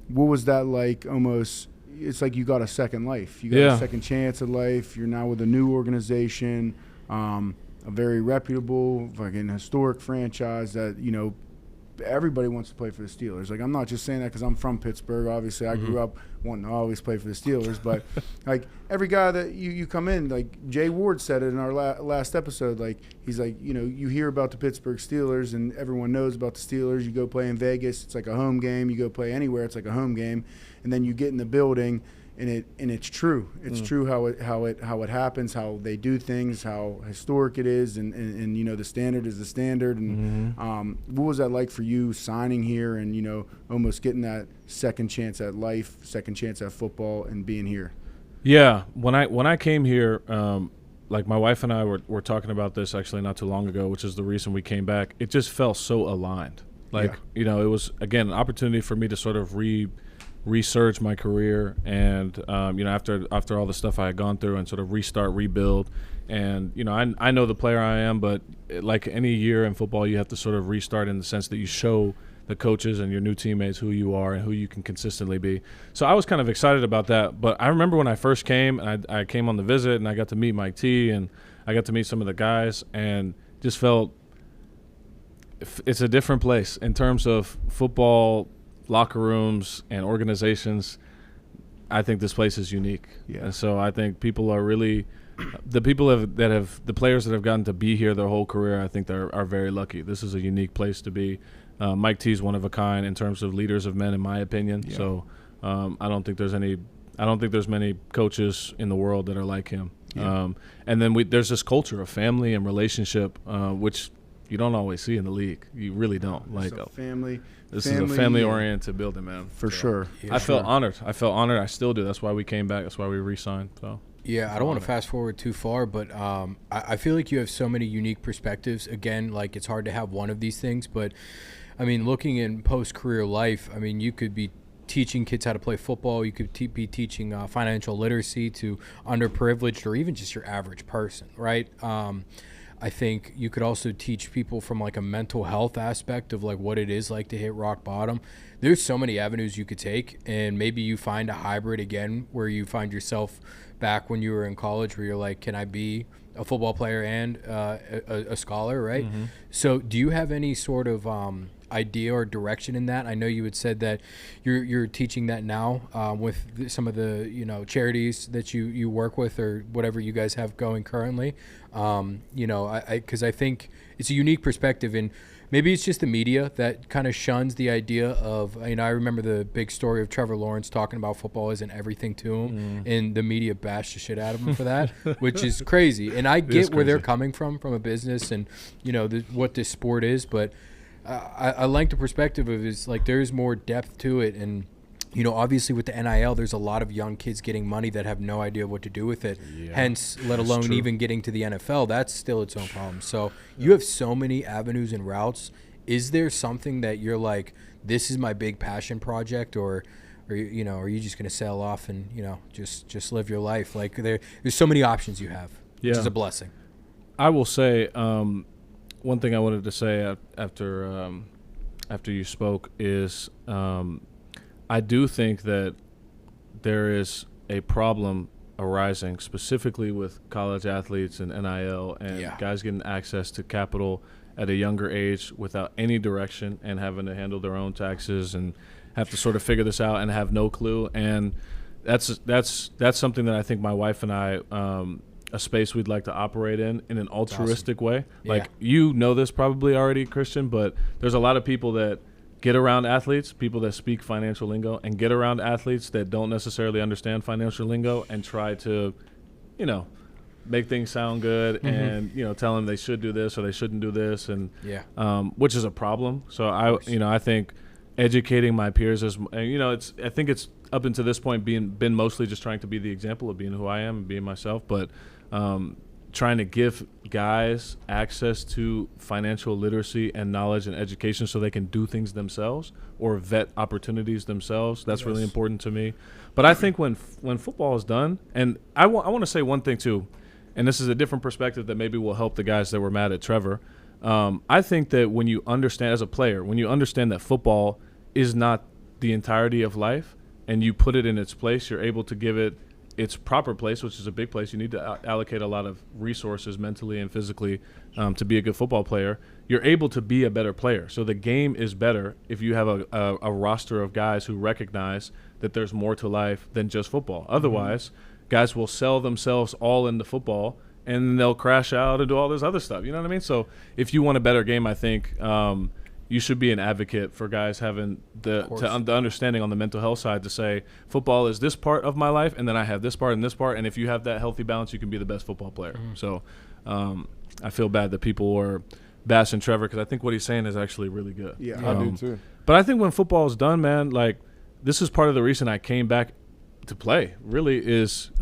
What was that like? Almost, it's like you got a second life. You got a second chance at life. You're now with a new organization, a very reputable, fucking historic franchise that, you know, everybody wants to play for the Steelers. Like, I'm not just saying that because I'm from Pittsburgh. Obviously, I grew up wanting to always play for the Steelers. But, like, every guy that you come in, like Jay Ward said it in our last episode, like, he's like, you know, you hear about the Pittsburgh Steelers and everyone knows about the Steelers. You go play in Vegas, it's like a home game. You go play anywhere, it's like a home game. And then you get in the building, and it's true. It's true how it happens, how they do things, how historic it is, and you know, the standard is the standard. And what was that like for you signing here and, you know, almost getting that second chance at life, second chance at football, and being here? Yeah, when I came here, like my wife and I were talking about this actually not too long ago, which is the reason we came back. It just felt so aligned. Like, you know, it was again an opportunity for me to sort of research my career and you know, after all the stuff I had gone through and sort of rebuild. And you know, I know the player I am, but like any year in football, you have to sort of restart in the sense that you show the coaches and your new teammates who you are and who you can consistently be. So I was kind of excited about that. But I remember when I first came, and I came on the visit, and I got to meet Mike T, and I got to meet some of the guys, and just felt it's a different place in terms of football, locker rooms, and organizations. I think this place is unique. And so I think people are really the players that have gotten to be here their whole career, I think are very lucky. This is a unique place to be. Mike T is one of a kind in terms of leaders of men, in my opinion. So I don't think there's many coaches in the world that are like him. And then there's this culture of family and relationship, which you don't always see in the league. You really don't. Like family. This is a family-oriented building, man. For sure. I felt honored. I still do. That's why we came back. That's why we re-signed. So. Yeah, I don't want to fast forward too far, but I feel like you have so many unique perspectives. Again, like it's hard to have one of these things, but I mean, looking in post-career life, I mean, you could be teaching kids how to play football. You could be teaching financial literacy to underprivileged or even just your average person, right? I think you could also teach people from like a mental health aspect of like what it is like to hit rock bottom. There's so many avenues you could take, and maybe you find a hybrid again where you find yourself back when you were in college where you're like, can I be a football player and a scholar, right? So do you have any sort of idea or direction in that? I know you had said that you're teaching that now with some of the, you know, charities that you work with or whatever you guys have going currently. You know, because I think it's a unique perspective, and maybe it's just the media that kind of shuns the idea of, you know, I remember the big story of Trevor Lawrence talking about football isn't everything to him, and the media bashed the shit out of him for that, which is crazy. And I get where they're coming from a business and, you know, what this sport is, but I like the perspective of it's like there's more depth to it. And, you know, obviously with the NIL, there's a lot of young kids getting money that have no idea what to do with it. Hence, let alone even getting to the NFL, that's still its own problem. So you have so many avenues and routes. Is there something that you're like, this is my big passion project, or you know, are you just going to sail off and, you know, just live your life? Like there's so many options you have, which is a blessing. I will say, one thing I wanted to say after you spoke is I do think that there is a problem arising specifically with college athletes and NIL and guys getting access to capital at a younger age without any direction and having to handle their own taxes and have to sort of figure this out and have no clue. And that's something that I think my wife and I a space we'd like to operate in an altruistic way. Like, you know this probably already, Christian, but there's a lot of people that get around athletes, people that speak financial lingo, and get around athletes that don't necessarily understand financial lingo and try to, you know, make things sound good and, you know, tell them they should do this or they shouldn't do this, and which is a problem. So I think educating my peers I think it's up until this point been mostly just trying to be the example of being who I am and being myself, but trying to give guys access to financial literacy and knowledge and education so they can do things themselves or vet opportunities themselves. That's really important to me. But I think when football is done, and I want to say one thing too, and this is a different perspective that maybe will help the guys that were mad at Trevor. I think that when you understand, as a player, when you understand that football is not the entirety of life and you put it in its place, you're able to give it its proper place, which is a big place. You need to allocate a lot of resources mentally and physically to be a good football player. You're able to be a better player. So the game is better if you have a roster of guys who recognize that there's more to life than just football. Otherwise, guys will sell themselves all into football and they'll crash out and do all this other stuff. You know what I mean? So if you want a better game, I think you should be an advocate for guys having the understanding on the mental health side to say football is this part of my life, and then I have this part and this part, and if you have that healthy balance, you can be the best football player. So I feel bad that people were bashing Trevor because I think what he's saying is actually really good. Yeah, I do too. But I think when football is done, man, like this is part of the reason I came back to play. Really is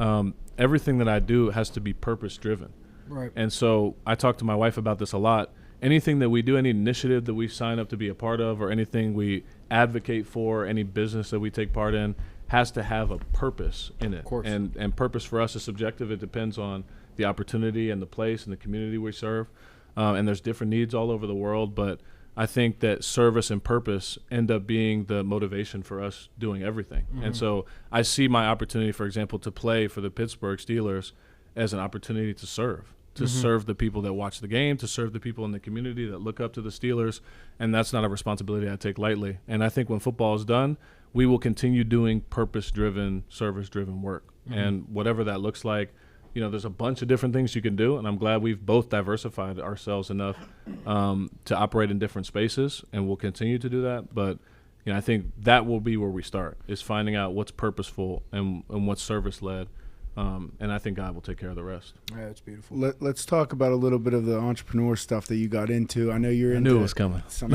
everything that I do has to be purpose driven. Right. And so I talk to my wife about this a lot. Anything that we do, any initiative that we sign up to be a part of, or anything we advocate for, any business that we take part in, has to have a purpose in it. Of course. And purpose for us is subjective. It depends on the opportunity and the place and the community we serve. And there's different needs all over the world. But I think that service and purpose end up being the motivation for us doing everything. And so I see my opportunity, for example, to play for the Pittsburgh Steelers as an opportunity to serve. To serve the people that watch the game, to serve the people in the community that look up to the Steelers, and that's not a responsibility I take lightly. And I think when football is done, we will continue doing purpose-driven, service-driven work. And whatever that looks like, there's a bunch of different things you can do, and I'm glad we've both diversified ourselves enough to operate in different spaces, and we'll continue to do that. But I think that will be where we start, is finding out what's purposeful and what's service-led. And I think God will take care of the rest. Yeah, that's beautiful. Let's talk about a little bit of the entrepreneur stuff that you got into. I know you're into knew it was coming. some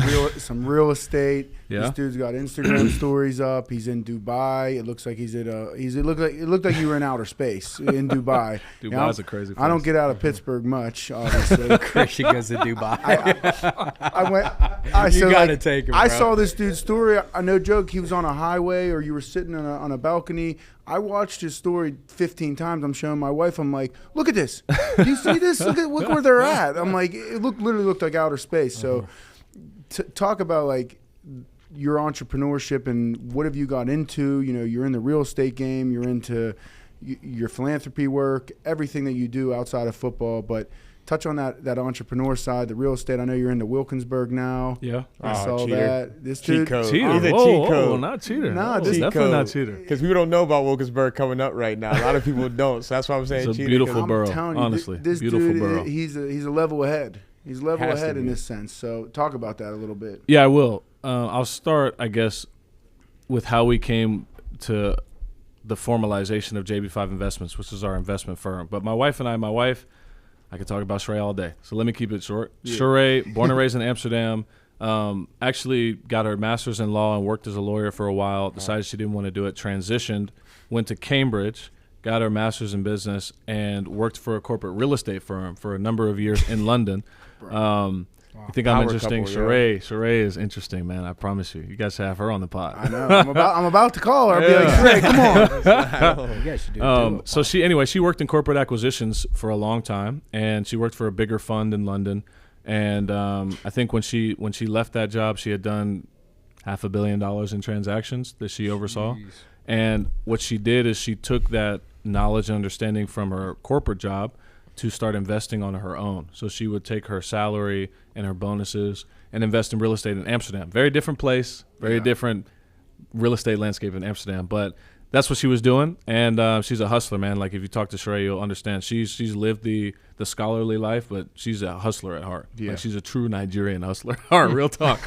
real estate. Yeah. This dude's got Instagram stories up. He's in Dubai. It looks like it looked like you were in outer space in Dubai. Dubai's a crazy place. I don't get out of Pittsburgh much, obviously. Christian goes to Dubai. I saw this dude's story. No joke. He was on a highway, or you were sitting on a balcony. I watched his story 15 times. I'm showing my wife. I'm like, look at this. Do you see this? Look where they're at. I'm like, it literally looked like outer space. So talk about like your entrepreneurship and what have you got into? You're in the real estate game. You're into your philanthropy work, everything that you do outside of football. But touch on that entrepreneur side, the real estate. I know you're into Wilkinsburg now. Yeah. I saw cheater. that. This Cheat dude, code. Cheater. He's a Whoa, cheat code. not cheater. Nah, this cheat definitely code. not cheater. Because people don't know about Wilkinsburg coming up right now. A lot of people don't. So that's why I'm saying It's a cheater. beautiful 'cause borough, I'm telling you, honestly. this Beautiful dude, borough. He's a level ahead. He's level Has to ahead in be. this sense. So talk about that a little bit. Yeah, I will. I'll start, I guess, with how we came to the formalization of JB5 Investments, which is our investment firm. But my wife, I could talk about Sheree all day. So let me keep it short. Yeah. Sheree, born and raised in Amsterdam, actually got her master's in law and worked as a lawyer for a while, decided she didn't want to do it, transitioned, went to Cambridge, got her master's in business, and worked for a corporate real estate firm for a number of years in London. You think I'm Power interesting? couple, Sheree is interesting, man. I promise you. You guys should have her on the pod. I know. I'm about to call her. I'll be like, Sheree, come on. You guys should do So she worked in corporate acquisitions for a long time, and she worked for a bigger fund in London. And I think when she left that job, she had done $500 million in transactions that she oversaw. Jeez. And what she did is she took that knowledge and understanding from her corporate job to start investing on her own. So she would take her salary and her bonuses and invest in real estate in Amsterdam. Very different place, very different real estate landscape in Amsterdam. But that's what she was doing. And she's a hustler, man. Like if you talk to Sheree, you'll understand. She's lived the scholarly life, but she's a hustler at heart. Yeah. Like she's a true Nigerian hustler at heart, real talk.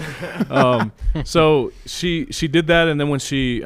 So she did that. And then when she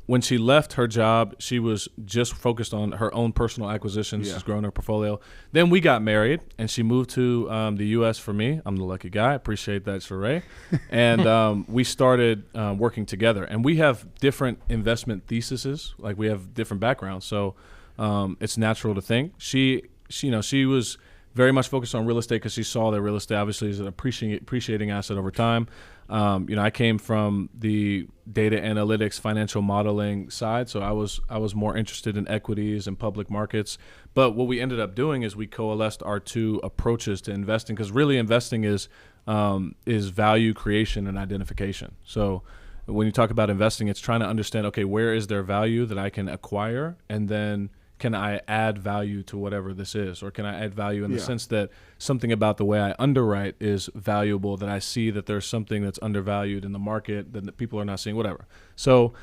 when she left her job, she was just focused on her own personal acquisitions. Yeah. She's growing her portfolio. Then we got married, and she moved to the U.S. for me. I'm the lucky guy. I appreciate that, Sheree. And we started working together. And we have different investment theses. Like, we have different backgrounds. So it's natural to think. She was very much focused on real estate because she saw that real estate obviously is an appreciating asset over time. I came from the data analytics, financial modeling side, so I was more interested in equities and public markets. But what we ended up doing is we coalesced our two approaches to investing, because really investing is value creation and identification. So when you talk about investing, it's trying to understand, okay, where is there value that I can acquire, and then can I add value to whatever this is? Or can I add value in the sense that something about the way I underwrite is valuable, that I see that there's something that's undervalued in the market that people are not seeing, whatever. So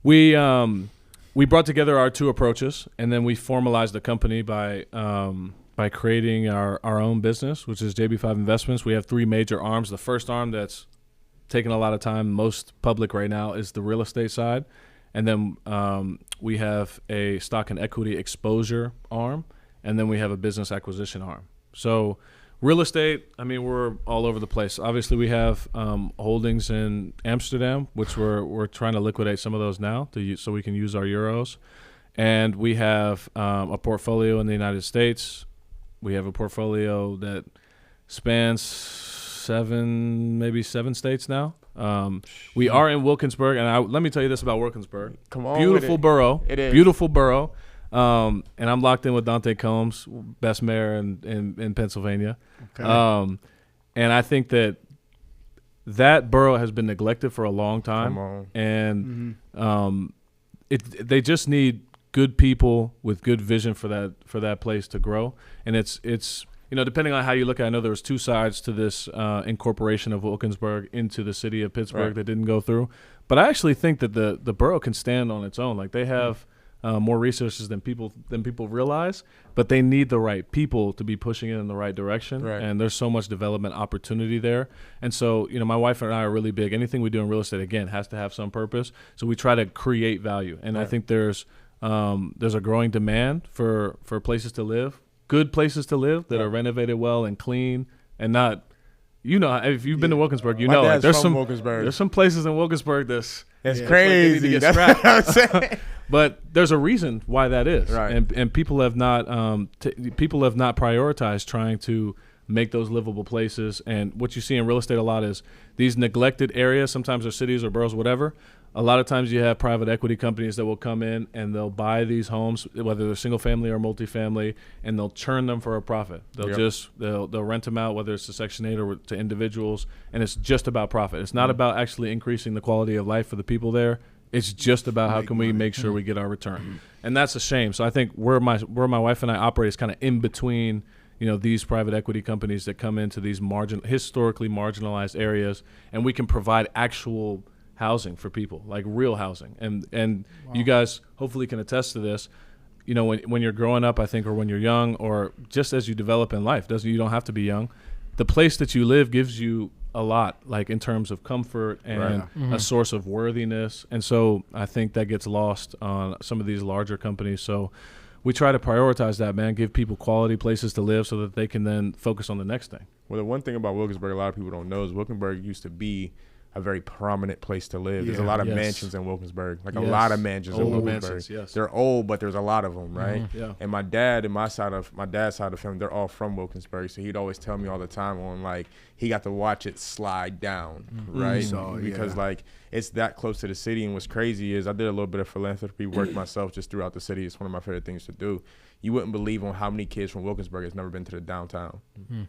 we brought together our two approaches, and then we formalized the company by creating our own business, which is JB5 Investments. We have three major arms. The first arm that's taking a lot of time, most public right now, is the real estate side. And then we have a stock and equity exposure arm, and then we have a business acquisition arm. So real estate, I mean, we're all over the place. Obviously, we have holdings in Amsterdam, which we're trying to liquidate some of those now so we can use our euros. And we have a portfolio in the United States. We have a portfolio that spans maybe seven states now. We are in Wilkinsburg, and let me tell you this about Wilkinsburg. Come on, beautiful borough. It is beautiful borough. And I'm locked in with Dante Combs, best mayor in Pennsylvania. Okay. And I think that borough has been neglected for a long time. Come on. And they just need good people with good vision for that place to grow. And it's depending on how you look at it, I know there was two sides to this incorporation of Wilkinsburg into the city of Pittsburgh that didn't go through. But I actually think that the borough can stand on its own. Like, they have more resources than people realize, but they need the right people to be pushing it in the right direction. Right. And there's so much development opportunity there. And so, my wife and I are really big. Anything we do in real estate, again, has to have some purpose. So we try to create value. And I think there's a growing demand for places to live. Good places to live that are renovated well and clean, and not, if you've been to Wilkinsburg, there's some places in Wilkinsburg that's crazy. Like, that's what I'm saying. But there's a reason why that is, right. And people have not prioritized trying to make those livable places. And what you see in real estate a lot is these neglected areas. Sometimes they're cities or boroughs, whatever. A lot of times you have private equity companies that will come in and they'll buy these homes, whether they're single family or multifamily, and they'll churn them for a profit. They'll rent them out, whether it's to Section 8 or to individuals, and it's just about profit. It's not about actually increasing the quality of life for the people there. It's just about how can we make sure we get our return. And that's a shame. So I think where my wife and I operate is kind of in between, these private equity companies that come into these historically marginalized areas, and we can provide actual housing for people, like real housing. And wow. You guys hopefully can attest to this. When you're growing up, I think, or when you're young, or just as you develop in life, you don't have to be young. The place that you live gives you a lot, like in terms of comfort and a source of worthiness. And so I think that gets lost on some of these larger companies. So we try to prioritize that, man, give people quality places to live so that they can then focus on the next thing. Well, the one thing about Wilkinsburg a lot of people don't know is Wilkinsburg used to be a very prominent place to live. There's a lot of mansions in Wilkinsburg, a lot of mansions in Wilkinsburg. They're old, but there's a lot of them, right? Yeah. And my dad and my dad's side of the family, they're all from Wilkinsburg. So he'd always tell me all the time on he got to watch it slide down, right? So, because it's that close to the city. And what's crazy is I did a little bit of philanthropy work myself just throughout the city. It's one of my favorite things to do. You wouldn't believe on how many kids from Wilkinsburg has never been to the downtown. Mm-hmm.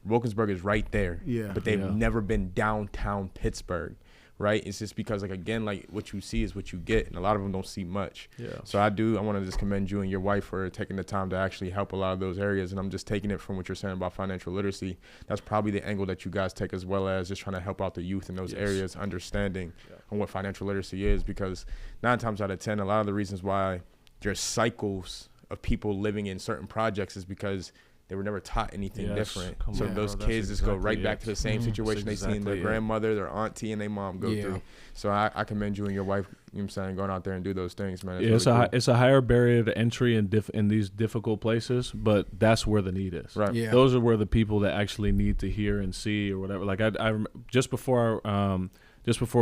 Wilkinsburg is right there, but they've never been downtown Pittsburgh, right? It's just because, what you see is what you get, and a lot of them don't see much. Yeah. So I want to just commend you and your wife for taking the time to actually help a lot of those areas, and I'm just taking it from what you're saying about financial literacy. That's probably the angle that you guys take, as well as just trying to help out the youth in those areas, understanding on what financial literacy is, because 9 times out of 10, a lot of the reasons why there's cycles of people living in certain projects is because they were never taught anything different. Come So on, those bro, kids just go exactly right back to the same situation That's they seen their exactly it. grandmother, their auntie, and their mom go through. So I commend you and your wife, you know what I'm saying, going out there and do those things, man. Yeah, it's a higher barrier to entry in these difficult places, but that's where the need is. Right. Yeah. Those are where the people that actually need to hear and see or whatever. Like I just before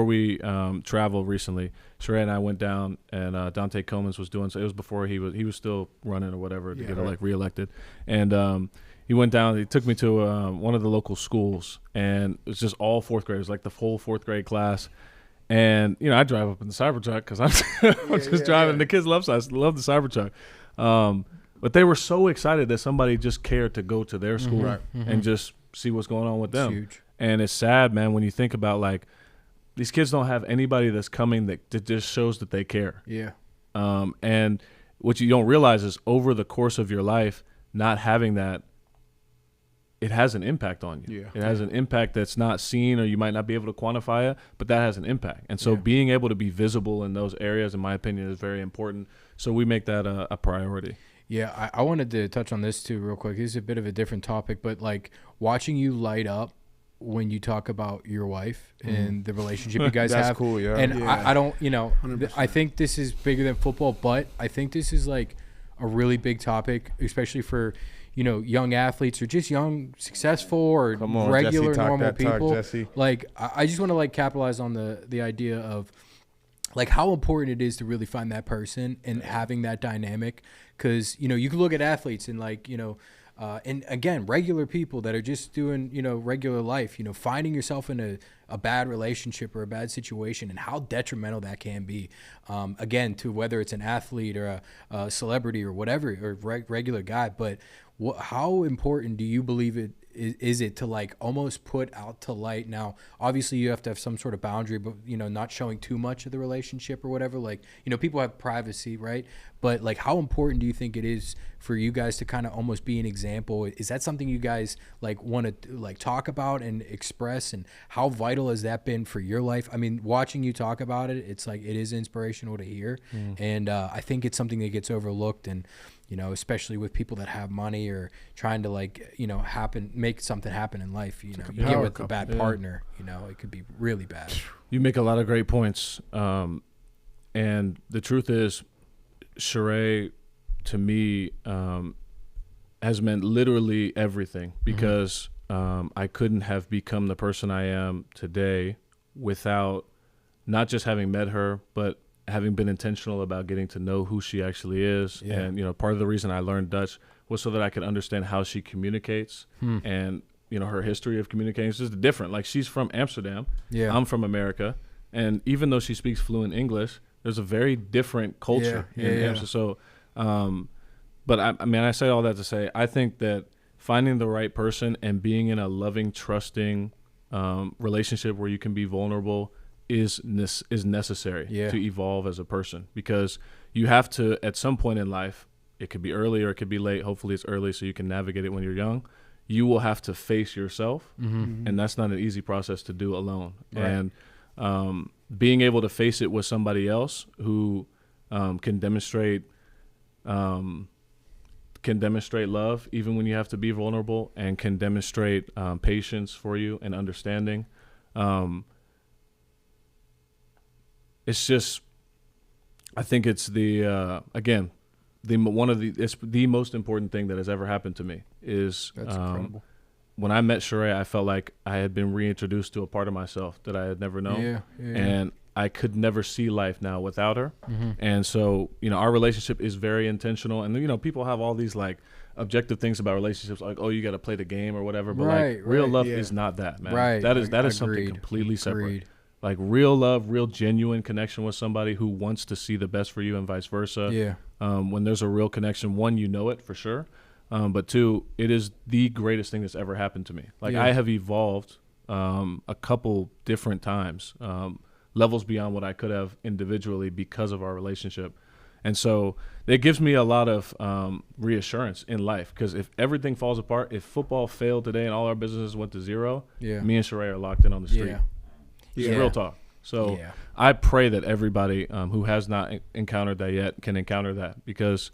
we traveled recently, Sheree and I went down, and Dante Coleman's was doing so. It was before he was still running or whatever to get like reelected, and he went down. He took me to one of the local schools, and it was just all fourth graders, like the whole fourth grade class. And I drive up in the Cybertruck because I'm just driving. The kids love the Cybertruck, but they were so excited that somebody just cared to go to their school and just see what's going on with them. Huge. And it's sad, man, when you think about like these kids don't have anybody that's coming that just shows that they care. Yeah. And what you don't realize is over the course of your life, not having that, it has an impact on you. Yeah. It has an impact that's not seen, or you might not be able to quantify it, but that has an impact. And so being able to be visible in those areas, in my opinion, is very important. So we make that a priority. Yeah, I wanted to touch on this too real quick. This is a bit of a different topic, but like watching you light up when you talk about your wife and the relationship you guys That's have. cool, yeah. And I don't, 100%. I think this is bigger than football, but I think this is like a really big topic, especially for, young athletes or just young, successful or Come on, regular, Jesse, talk normal that talk, people. Jesse. Like, I just want to like capitalize on the idea of like how important it is to really find that person and having that dynamic. Cause you can look at athletes and like, and again, regular people that are just doing, regular life, finding yourself in a bad relationship or a bad situation and how detrimental that can be, again, to whether it's an athlete or a celebrity or whatever, or regular guy. But how important do you believe it is it to like almost put out to light? Now, obviously you have to have some sort of boundary, but not showing too much of the relationship or whatever. Like, people have privacy, right? But like, how important do you think it is for you guys to kind of almost be an example? Is that something you guys like want to like talk about and express? And how vital has that been for your life? I mean, watching you talk about it, it's like, it is inspirational to hear. And I think it's something that gets overlooked, and especially with people that have money or trying to like, make something happen in life, you get with a bad partner, it could be really bad. You make a lot of great points. And the truth is, Sheree, to me, has meant literally everything, because I couldn't have become the person I am today without not just having met her, but having been intentional about getting to know who she actually is. Yeah. And, part of the reason I learned Dutch was so that I could understand how she communicates and, her history of communicating is just different. Like, she's from Amsterdam. Yeah. I'm from America. And even though she speaks fluent English, there's a very different culture in Amsterdam. So, but I say all that to say, I think that finding the right person and being in a loving, trusting relationship where you can be vulnerable is necessary to evolve as a person, because you have to, at some point in life, it could be early or it could be late. Hopefully it's early so you can navigate it when you're young. You will have to face yourself, and that's not an easy process to do alone. Right. And being able to face it with somebody else who can demonstrate love even when you have to be vulnerable, and can demonstrate patience for you and understanding. It's just, I think it's it's the most important thing that has ever happened to me is That's incredible. When I met Sheree, I felt like I had been reintroduced to a part of myself that I had never known. And I could never see life now without her. And so, our relationship is very intentional. And, people have all these like objective things about relationships, like, oh, you got to play the game or whatever. But real love is not that, man. Right. That is something completely separate. Like real love, real genuine connection with somebody who wants to see the best for you and vice versa. Yeah. When there's a real connection, one, it for sure. But two, it is the greatest thing that's ever happened to me. Like I have evolved a couple different times, levels beyond what I could have individually because of our relationship. And so it gives me a lot of reassurance in life, because if everything falls apart, if football failed today and all our businesses went to zero, me and Sheree are locked in on the street. It's real talk. So I pray that everybody who has not encountered that yet can encounter that, because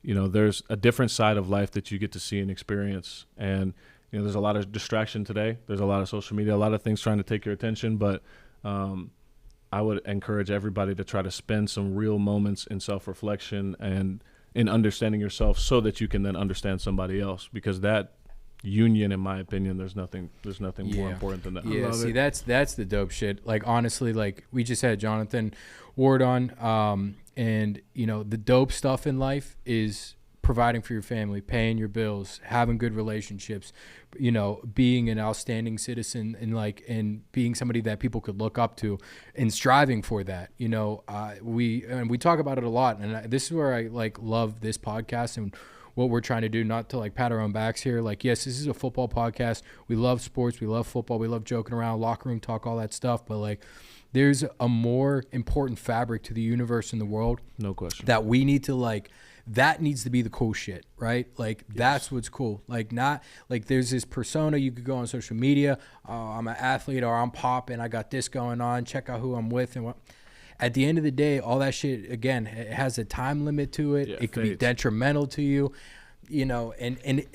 there's a different side of life that you get to see and experience. And, there's a lot of distraction today. There's a lot of social media, a lot of things trying to take your attention. But I would encourage everybody to try to spend some real moments in self-reflection and in understanding yourself so that you can then understand somebody else, because that union, in my opinion, there's nothing more important than that. Yeah, see, that's the dope shit. Like, honestly, like, we just had Jonathan Ward on, and the dope stuff in life is providing for your family, paying your bills, having good relationships, being an outstanding citizen, and being somebody that people could look up to, and striving for that. We talk about it a lot, and this is where I love this podcast and what we're trying to do, not to pat our own backs here. Yes, this is a football podcast. We love sports. We love football. We love joking around, locker room talk, all that stuff. But there's a more important fabric to the universe and the world. No question. That we need to that needs to be the cool shit, right? That's what's cool. There's this persona. You could go on social media. Oh, I'm an athlete, or I'm popping. I got this going on. Check out who I'm with and what. At the end of the day, all that shit, again, it has a time limit to it. It could be detrimental to you, and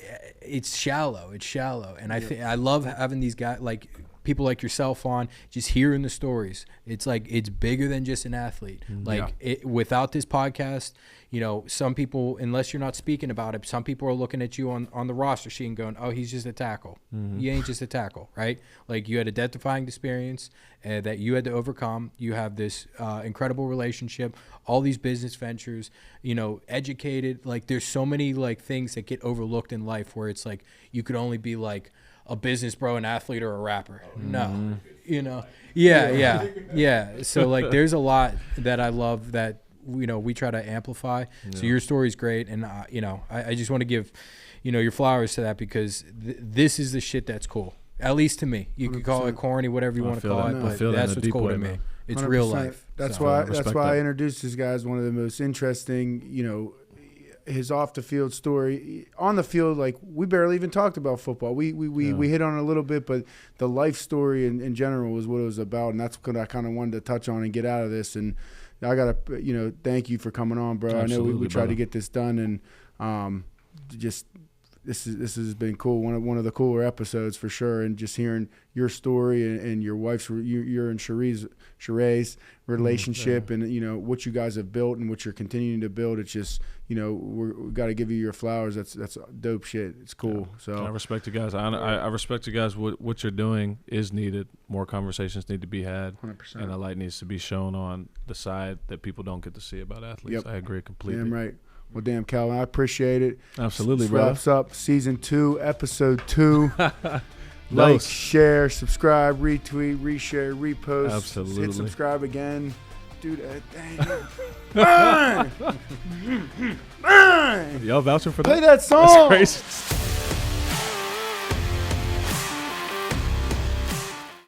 it's shallow. It's shallow. And I love having these guys, people like yourself on, just hearing the stories. It's it's bigger than just an athlete. Without this podcast, some people, unless you're not speaking about it, some people are looking at you on the roster sheet and going, oh, he's just a tackle. Mm-hmm. You ain't just a tackle, right? You had a death-defying experience that you had to overcome. You have this incredible relationship, all these business ventures, educated. There's so many things that get overlooked in life where it's you could only be a business bro, an athlete, or a rapper. No, yeah. So there's a lot that I love that we try to amplify. So your story's great, and I just want to give your flowers to that, because this is the shit that's cool. At least to me. You could call it corny, whatever you want to call it, but that's what's cool to me. It's 100%. Real life. That's why I introduced this guy as one of the most interesting, his off the field story. On the field, we barely even talked about football. We hit on it a little bit, but the life story in general was what it was about, and that's what I kind of wanted to touch on and get out of this. And I gotta thank you for coming on, bro. Absolutely, I know we tried to get this done, and this has been cool. One of the cooler episodes for sure, and just hearing your story and your wife's, your and Sheree's relationship, and what you guys have built and what you're continuing to build. It's just we got to give you your flowers. That's dope shit. It's cool. Yeah. So I respect you guys. I respect you guys. What you're doing is needed. More conversations need to be had, 100%. And a light needs to be shown on the side that people don't get to see about athletes. Yep. I agree completely. Damn right. Well, damn, Calvin, I appreciate it. Absolutely, this bro. Wraps up season 2, episode 2. Like, share, subscribe, retweet, reshare, repost. Absolutely. Hit subscribe again. Dude, dang. Y'all vouching for that? Play that song. That's crazy.